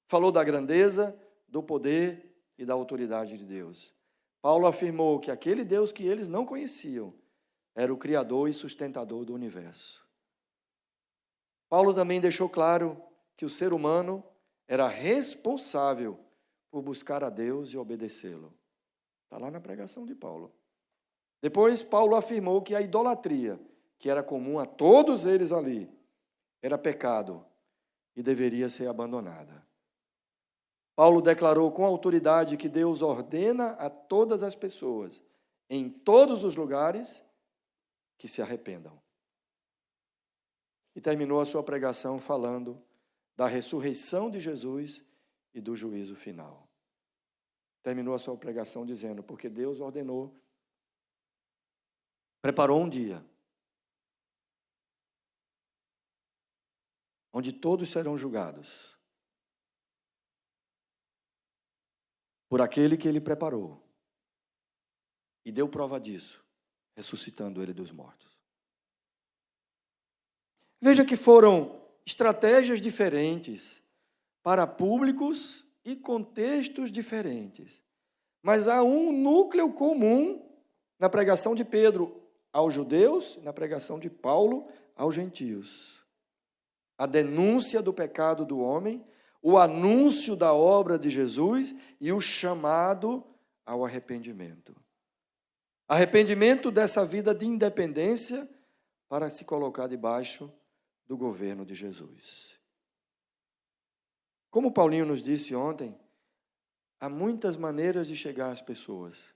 Falou da grandeza, do poder e da autoridade de Deus. Paulo afirmou que aquele Deus que eles não conheciam era o Criador e sustentador do universo. Paulo também deixou claro que o ser humano era responsável por buscar a Deus e obedecê-lo. Está lá na pregação de Paulo. Depois, Paulo afirmou que a idolatria, que era comum a todos eles ali, era pecado e deveria ser abandonada. Paulo declarou com autoridade que Deus ordena a todas as pessoas, em todos os lugares, que se arrependam. E terminou a sua pregação falando da ressurreição de Jesus e do juízo final. Terminou a sua pregação dizendo, porque Deus ordenou, preparou um dia, onde todos serão julgados por aquele que ele preparou e deu prova disso, ressuscitando ele dos mortos. Veja que foram estratégias diferentes para públicos e contextos diferentes, mas há um núcleo comum na pregação de Pedro aos judeus e na pregação de Paulo aos gentios. A denúncia do pecado do homem, o anúncio da obra de Jesus e o chamado ao arrependimento. Arrependimento dessa vida de independência para se colocar debaixo do governo de Jesus. Como Paulinho nos disse ontem, há muitas maneiras de chegar às pessoas.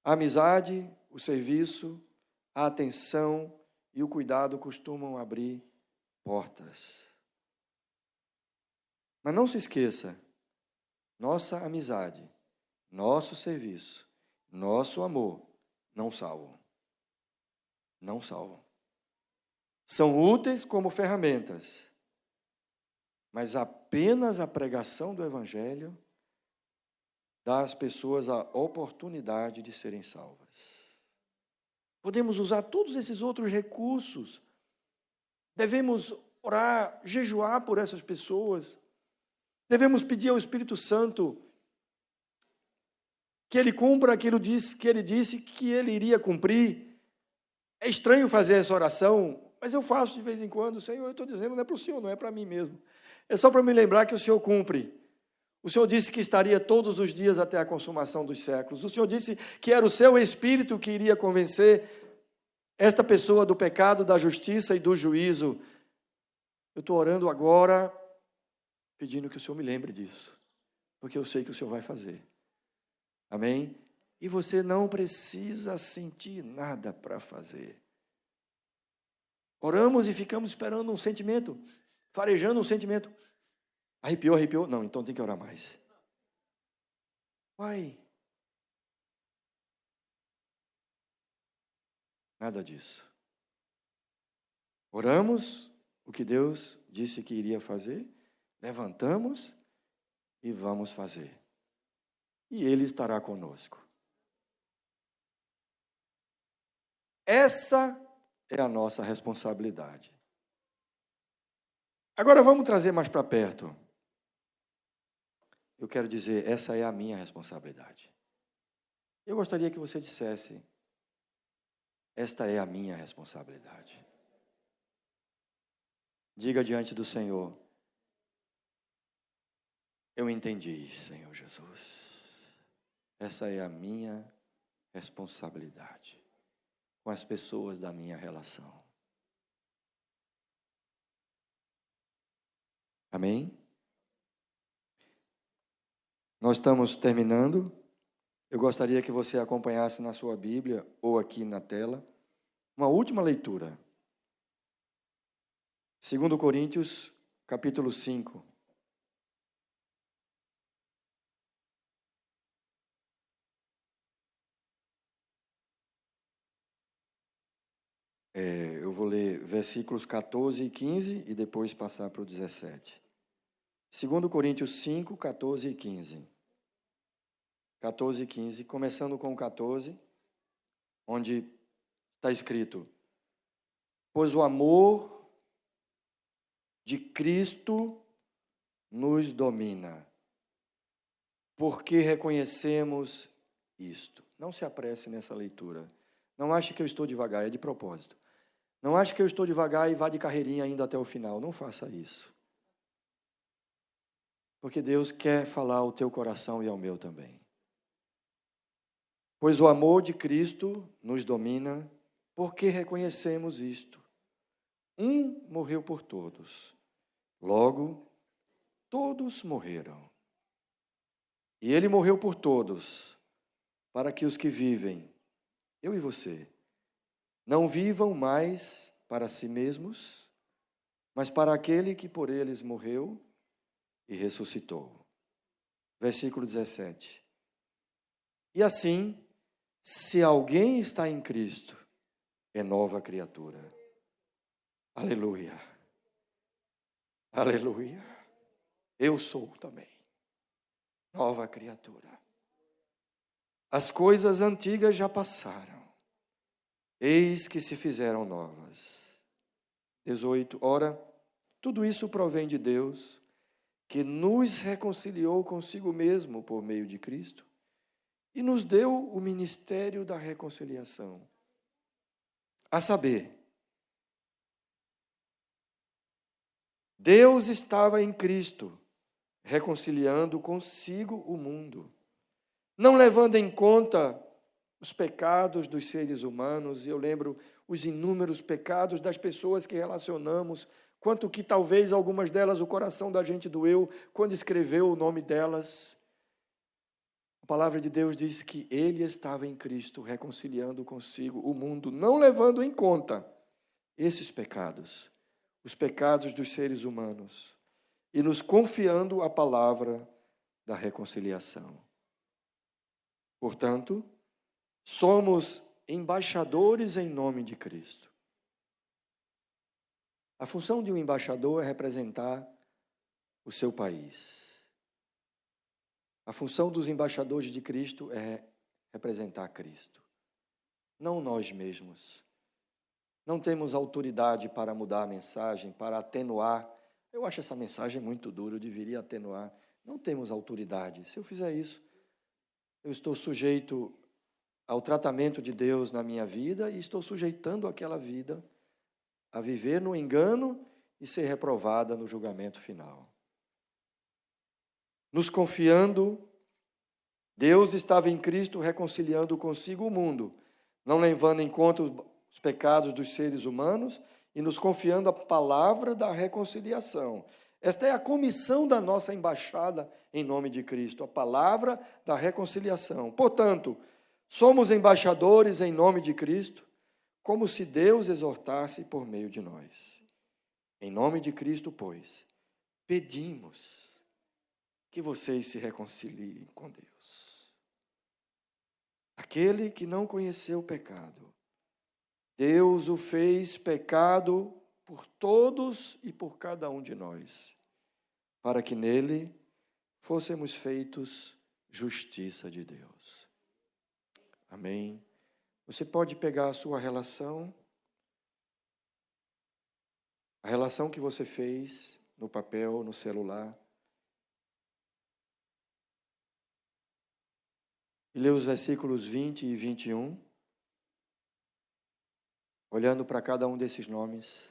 A amizade, o serviço, a atenção e o cuidado costumam abrir portas. Mas não se esqueça, nossa amizade, nosso serviço, nosso amor não salvam. Não salvam. São úteis como ferramentas, mas apenas a pregação do Evangelho dá às pessoas a oportunidade de serem salvas. Podemos usar todos esses outros recursos. Devemos orar, jejuar por essas pessoas. Devemos pedir ao Espírito Santo que Ele cumpra aquilo que Ele disse que Ele iria cumprir. É estranho fazer essa oração, mas eu faço de vez em quando. Senhor, eu estou dizendo, não é para o Senhor, não é para mim mesmo. É só para me lembrar que o Senhor cumpre. O Senhor disse que estaria todos os dias até a consumação dos séculos. O Senhor disse que era o seu Espírito que iria convencer esta pessoa do pecado, da justiça e do juízo. Eu estou orando agora, pedindo que o Senhor me lembre disso, porque eu sei que o Senhor vai fazer. Amém? E você não precisa sentir nada para fazer. Oramos e ficamos esperando um sentimento, farejando um sentimento. Arrepiou, arrepiou? Não, então tem que orar mais. Uai. Nada disso. Oramos o que Deus disse que iria fazer, levantamos e vamos fazer. E Ele estará conosco. Essa é a nossa responsabilidade. Agora vamos trazer mais para perto. Eu quero dizer, essa é a minha responsabilidade. Eu gostaria que você dissesse, esta é a minha responsabilidade. Diga diante do Senhor, eu entendi, Senhor Jesus. Essa é a minha responsabilidade com as pessoas da minha relação. Amém? Nós estamos terminando. Eu gostaria que você acompanhasse na sua Bíblia ou aqui na tela uma última leitura. 2 Coríntios, capítulo 5. Eu vou ler versículos 14 e 15 e depois passar para o 17. 2 Coríntios 5, 14 e 15. 14 e 15, começando com o 14, onde está escrito: pois o amor de Cristo nos domina, porque reconhecemos isto. Não se apresse nessa leitura. Não ache que eu estou devagar, é de propósito. Não ache que eu estou devagar e vá de carreirinha ainda até o final. Não faça isso. Porque Deus quer falar ao teu coração e ao meu também. Pois o amor de Cristo nos domina, porque reconhecemos isto. Um morreu por todos. Logo, todos morreram. E ele morreu por todos, para que os que vivem, eu e você, não vivam mais para si mesmos, mas para aquele que por eles morreu e ressuscitou. Versículo 17. E assim, se alguém está em Cristo, é nova criatura. Aleluia. Aleluia. Eu sou também nova criatura. As coisas antigas já passaram, eis que se fizeram novas. 18. Ora, tudo isso provém de Deus, que nos reconciliou consigo mesmo por meio de Cristo e nos deu o ministério da reconciliação. A saber, Deus estava em Cristo, reconciliando consigo o mundo, não levando em conta os pecados dos seres humanos. E eu lembro os inúmeros pecados das pessoas que relacionamos, quanto que talvez algumas delas o coração da gente doeu quando escreveu o nome delas. A palavra de Deus diz que Ele estava em Cristo, reconciliando consigo o mundo, não levando em conta esses pecados, os pecados dos seres humanos, e nos confiando a palavra da reconciliação. Portanto, somos embaixadores em nome de Cristo. A função de um embaixador é representar o seu país. A função dos embaixadores de Cristo é representar Cristo, não nós mesmos. Não temos autoridade para mudar a mensagem, para atenuar. Eu acho essa mensagem muito dura, eu deveria atenuar. Não temos autoridade. Se eu fizer isso, eu estou sujeito ao tratamento de Deus na minha vida e estou sujeitando aquela vida a viver no engano e ser reprovada no julgamento final. Nos confiando, Deus estava em Cristo reconciliando consigo o mundo, não levando em conta os pecados dos seres humanos e nos confiando a palavra da reconciliação. Esta é a comissão da nossa embaixada em nome de Cristo, a palavra da reconciliação. Portanto, somos embaixadores em nome de Cristo, como se Deus exortasse por meio de nós. Em nome de Cristo, pois, pedimos que vocês se reconciliem com Deus. Aquele que não conheceu o pecado, Deus o fez pecado por todos e por cada um de nós, para que nele fôssemos feitos justiça de Deus. Amém? Você pode pegar a sua relação, a relação que você fez no papel, no celular, e ler os versículos 20 e 21, olhando para cada um desses nomes.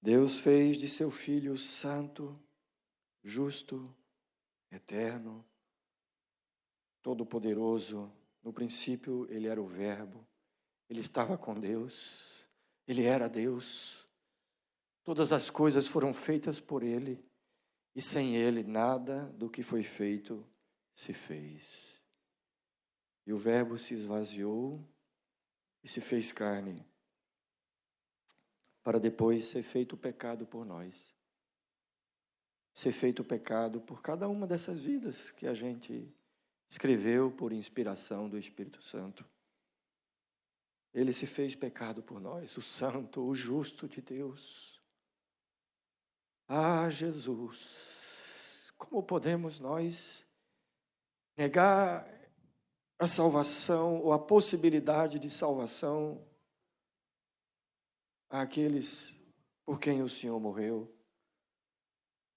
Deus fez de seu Filho santo, justo, eterno, todo-poderoso. No princípio, ele era o Verbo, ele estava com Deus, ele era Deus. Todas as coisas foram feitas por ele, e sem ele nada do que foi feito se fez. E o Verbo se esvaziou e se fez carne, para depois ser feito pecado por nós. Ser feito pecado por cada uma dessas vidas que a gente escreveu por inspiração do Espírito Santo. Ele se fez pecado por nós, o santo, o justo de Deus. Ah, Jesus, como podemos nós negar a salvação ou a possibilidade de salvação àqueles por quem o Senhor morreu?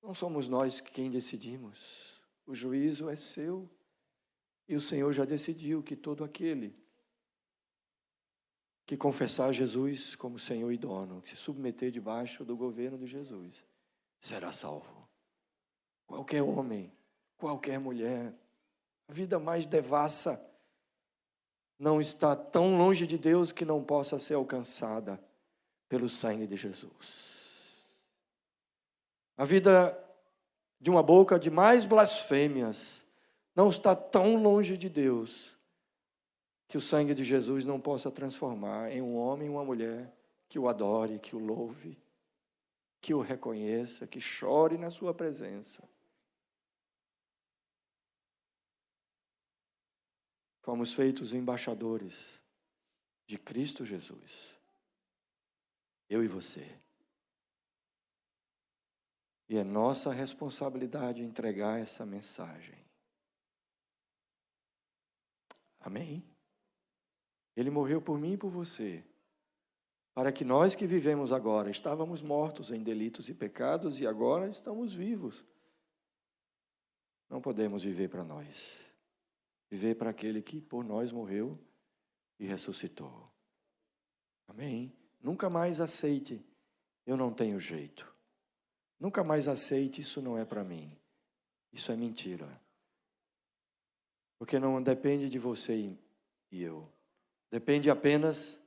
Não somos nós quem decidimos. O juízo é seu. E o Senhor já decidiu que todo aquele que confessar Jesus como Senhor e dono, que se submeter debaixo do governo de Jesus, será salvo. Qualquer homem, qualquer mulher, a vida mais devassa não está tão longe de Deus que não possa ser alcançada pelo sangue de Jesus. A vida de uma boca de mais blasfêmias não está tão longe de Deus que o sangue de Jesus não possa transformar em um homem e uma mulher que o adore, que o louve, que o reconheça, que chore na sua presença. Fomos feitos embaixadores de Cristo Jesus. Eu e você. E é nossa responsabilidade entregar essa mensagem. Amém? Ele morreu por mim e por você, para que nós que vivemos agora, estávamos mortos em delitos e pecados e agora estamos vivos. Não podemos viver para nós. Viver para aquele que por nós morreu e ressuscitou. Amém? Nunca mais aceite, eu não tenho jeito. Nunca mais aceite, isso não é para mim. Isso é mentira. Porque não depende de você e eu. Depende apenas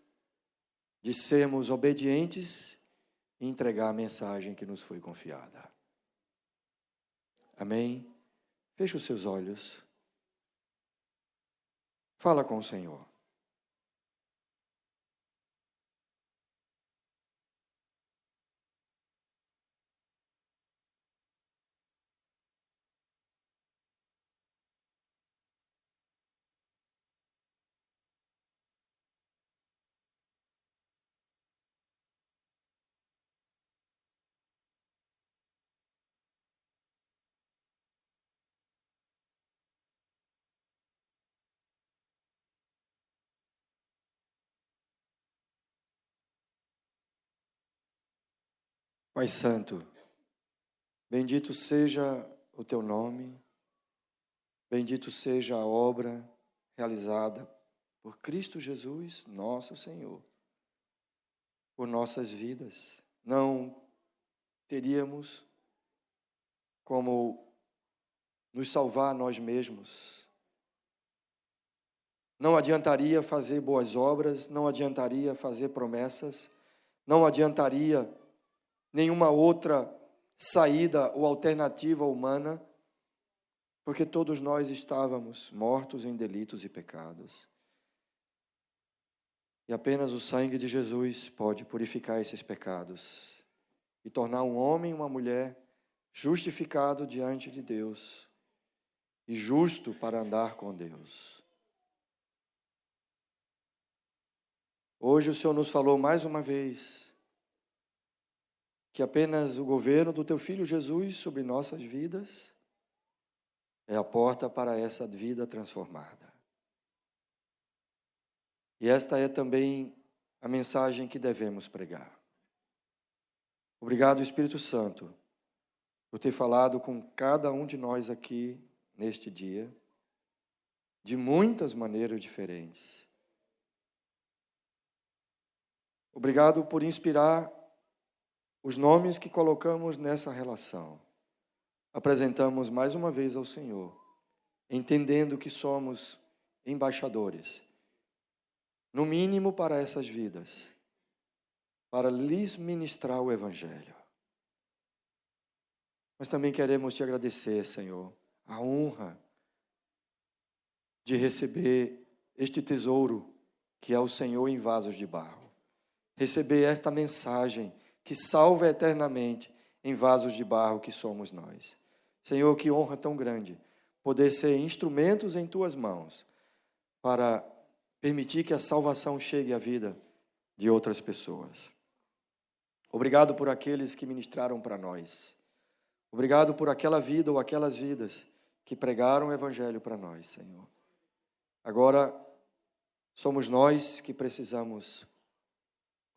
de sermos obedientes e entregar a mensagem que nos foi confiada. Amém? Feche os seus olhos. Fala com o Senhor. Pai Santo, bendito seja o teu nome, bendito seja a obra realizada por Cristo Jesus, nosso Senhor, por nossas vidas. Não teríamos como nos salvar nós mesmos. Não adiantaria fazer boas obras, não adiantaria fazer promessas, não adiantaria nenhuma outra saída ou alternativa humana, porque todos nós estávamos mortos em delitos e pecados. E apenas o sangue de Jesus pode purificar esses pecados e tornar um homem e uma mulher justificado diante de Deus e justo para andar com Deus. Hoje o Senhor nos falou mais uma vez que apenas o governo do teu Filho Jesus sobre nossas vidas é a porta para essa vida transformada. E esta é também a mensagem que devemos pregar. Obrigado, Espírito Santo, por ter falado com cada um de nós aqui neste dia, de muitas maneiras diferentes. Obrigado por inspirar os nomes que colocamos nessa relação. Apresentamos mais uma vez ao Senhor, entendendo que somos embaixadores, no mínimo para essas vidas, para lhes ministrar o Evangelho. Mas também queremos te agradecer, Senhor, a honra de receber este tesouro que é o Senhor em vasos de barro. Receber esta mensagem que salva eternamente em vasos de barro que somos nós. Senhor, que honra tão grande poder ser instrumentos em tuas mãos para permitir que a salvação chegue à vida de outras pessoas. Obrigado por aqueles que ministraram para nós. Obrigado por aquela vida ou aquelas vidas que pregaram o Evangelho para nós, Senhor. Agora, somos nós que precisamos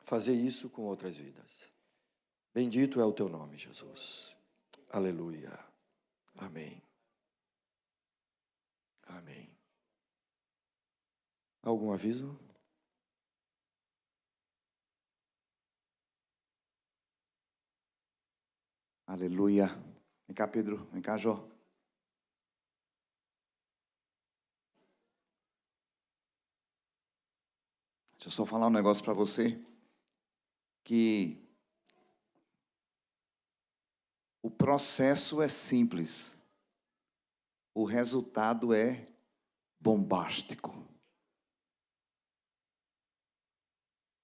fazer isso com outras vidas. Bendito é o teu nome, Jesus. Aleluia. Amém. Amém. Algum aviso? Aleluia. Vem cá, Pedro. Vem cá, Jó. Deixa eu só falar um negócio para você. Que o processo é simples. O resultado é bombástico.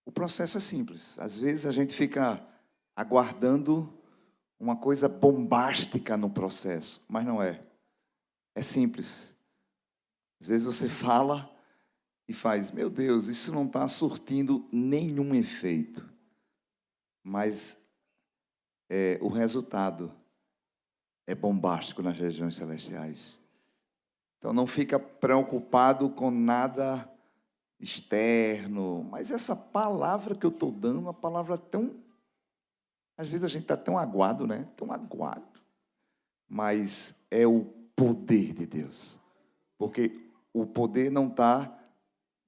O processo é simples. Às vezes a gente fica aguardando uma coisa bombástica no processo, mas não é. É simples. Às vezes você fala e faz, meu Deus, isso não está surtindo nenhum efeito. Mas o resultado é bombástico nas regiões celestiais. Então não fica preocupado com nada externo, mas essa palavra que eu estou dando, uma palavra tão... Às vezes a gente está tão aguado, né? Tão aguado. Mas é o poder de Deus. Porque o poder não está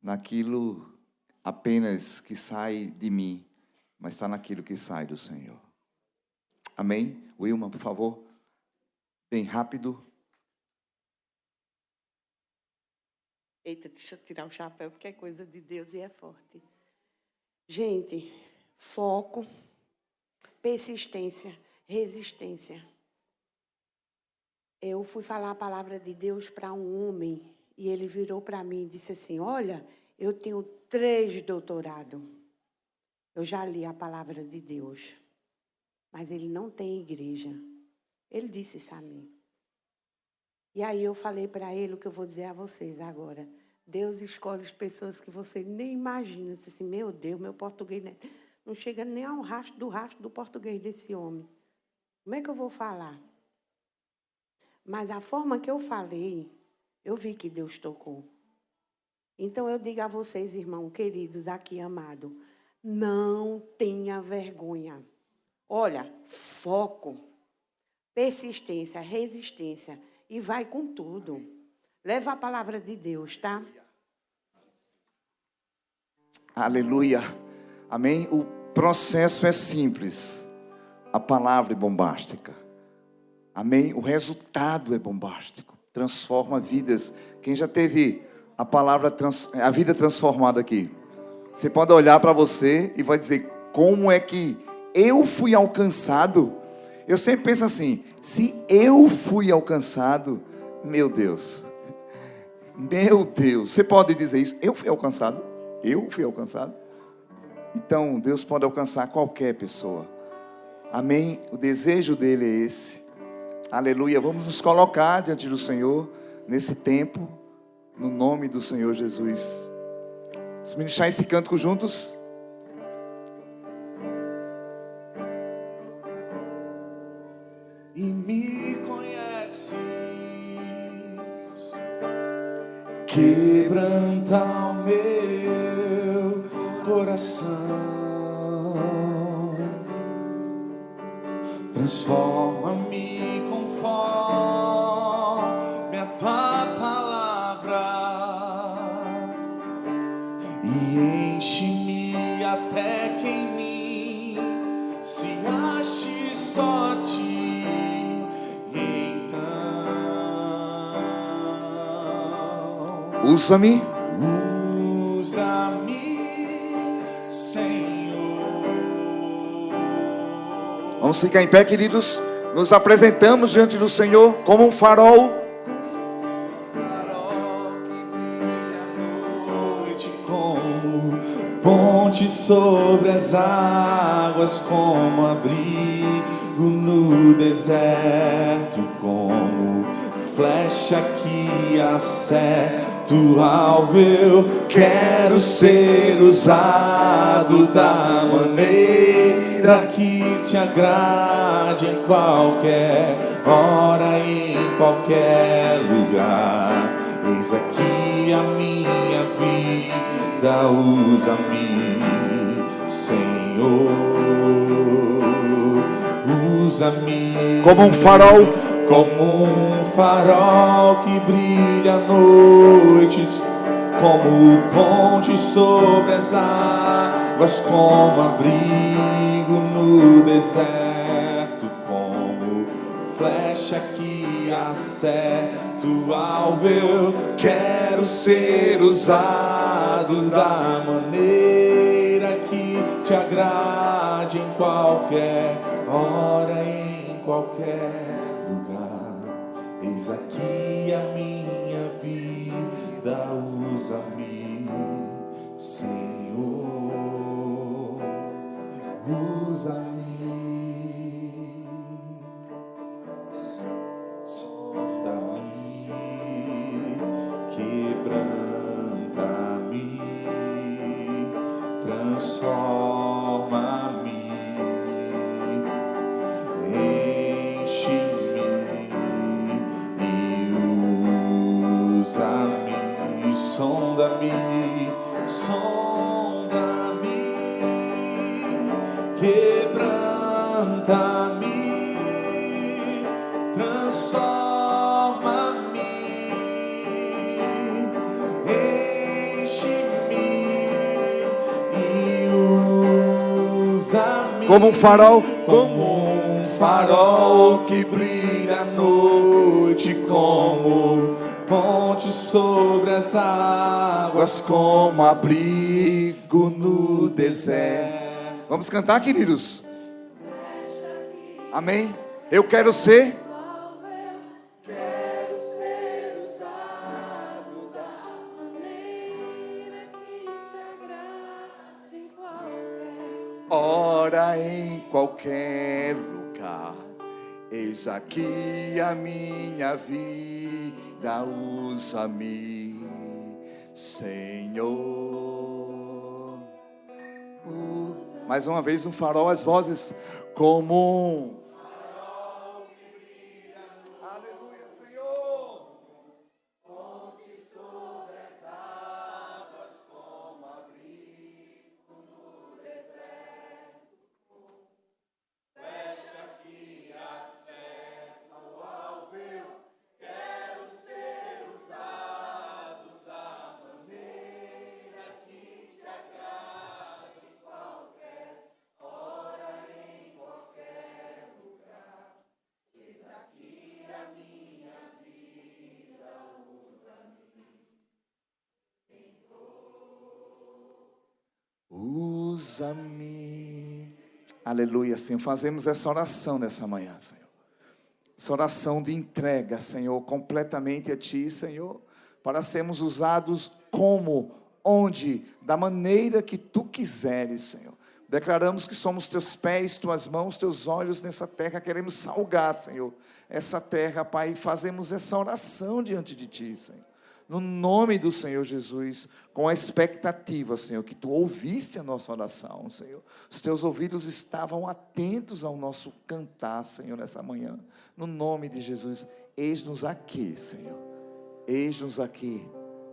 naquilo apenas que sai de mim, mas está naquilo que sai do Senhor. Amém? Wilma, por favor. Bem rápido. Eita, deixa eu tirar o chapéu, porque é coisa de Deus e é forte. Gente, foco, persistência, resistência. Eu fui falar a palavra de Deus para um homem, e ele virou para mim e disse assim, olha, eu tenho 3 doutorados. Eu já li a palavra de Deus, mas ele não tem igreja. Ele disse isso a mim. E aí eu falei para ele o que eu vou dizer a vocês agora. Deus escolhe as pessoas que você nem imagina. Eu disse assim, meu Deus, meu português não chega nem ao rastro do português desse homem. Como é que eu vou falar? Mas a forma que eu falei, eu vi que Deus tocou. Então eu digo a vocês, irmãos queridos, aqui amado, não tenha vergonha. Olha, foco, persistência, resistência. E vai com tudo. Leva a palavra de Deus, tá? Aleluia. Amém? O processo é simples. A palavra é bombástica. Amém? O resultado é bombástico. Transforma vidas. Quem já teve a vida transformada aqui? Você pode olhar para você e vai dizer, como é que eu fui alcançado? Eu sempre penso assim, se eu fui alcançado, meu Deus. Você pode dizer isso? Eu fui alcançado? Eu fui alcançado? Então, Deus pode alcançar qualquer pessoa. Amém? O desejo dele é esse. Aleluia. Vamos nos colocar diante do Senhor nesse tempo, no nome do Senhor Jesus. Vamos ministrar esse cântico juntos? E me conheces, quebranta o meu coração, transforma-me conforme a tua palavra e enche-me até que em mim se ache só ti. Usa-me, Senhor. Vamos ficar em pé, queridos. Nos apresentamos diante do Senhor como um farol. Farol que brilha à noite como ponte sobre as águas, como abrigo no deserto, como flecha que acerta o alvo. Eu quero ser usado da maneira que te agrade, em qualquer hora, em qualquer lugar. Eis aqui a minha vida, usa-me, Senhor, usa-me Como um farol, como um farol que brilha à noite, como ponte sobre as águas, como abrigo no deserto, como flecha que acerta o alvo. Eu quero ser usado da maneira que te agrade, em qualquer hora, em qualquer lugar. Eis aqui a minha vida, usa-me, Senhor, usa-me. Sonda-me, quebranta-me, transforma-me, enche-me e usa-me. Sonda-me, sonda-me, quebranta-me, transforma-me, enche-me e usa-me. como um farol, Como um farol que brilha à noite, como ponte sobre as águas, como abrigo no deserto. Vamos cantar, queridos? Amém? Eu quero ser ora em qualquer lugar. Eis aqui a minha vida, usa-me, Senhor. Mais uma vez um farol, as vozes, como um farol que brilha. Aleluia, Senhor. Ponte sobre as águas, como abrigo no deserto. usa-me. Aleluia, Senhor. Fazemos essa oração nessa manhã, Senhor. Essa oração de entrega, Senhor, completamente a Ti, Senhor, para sermos usados como, onde, da maneira que Tu quiseres, Senhor. Declaramos que somos Teus pés, Tuas mãos, Teus olhos nessa terra. Queremos salgar, Senhor, essa terra, Pai. E fazemos essa oração diante de Ti, Senhor. No nome do Senhor Jesus, com a expectativa, Senhor, que Tu ouviste a nossa oração, Senhor. Os Teus ouvidos estavam atentos ao nosso cantar, Senhor, nessa manhã. No nome de Jesus, eis-nos aqui, Senhor. Eis-nos aqui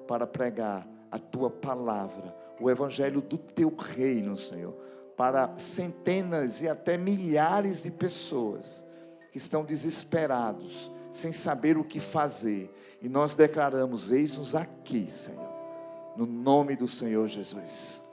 para pregar a Tua palavra, o evangelho do Teu reino, Senhor, para centenas e até milhares de pessoas que estão desesperados, sem saber o que fazer. E nós declaramos: eis-nos aqui, Senhor, no nome do Senhor Jesus.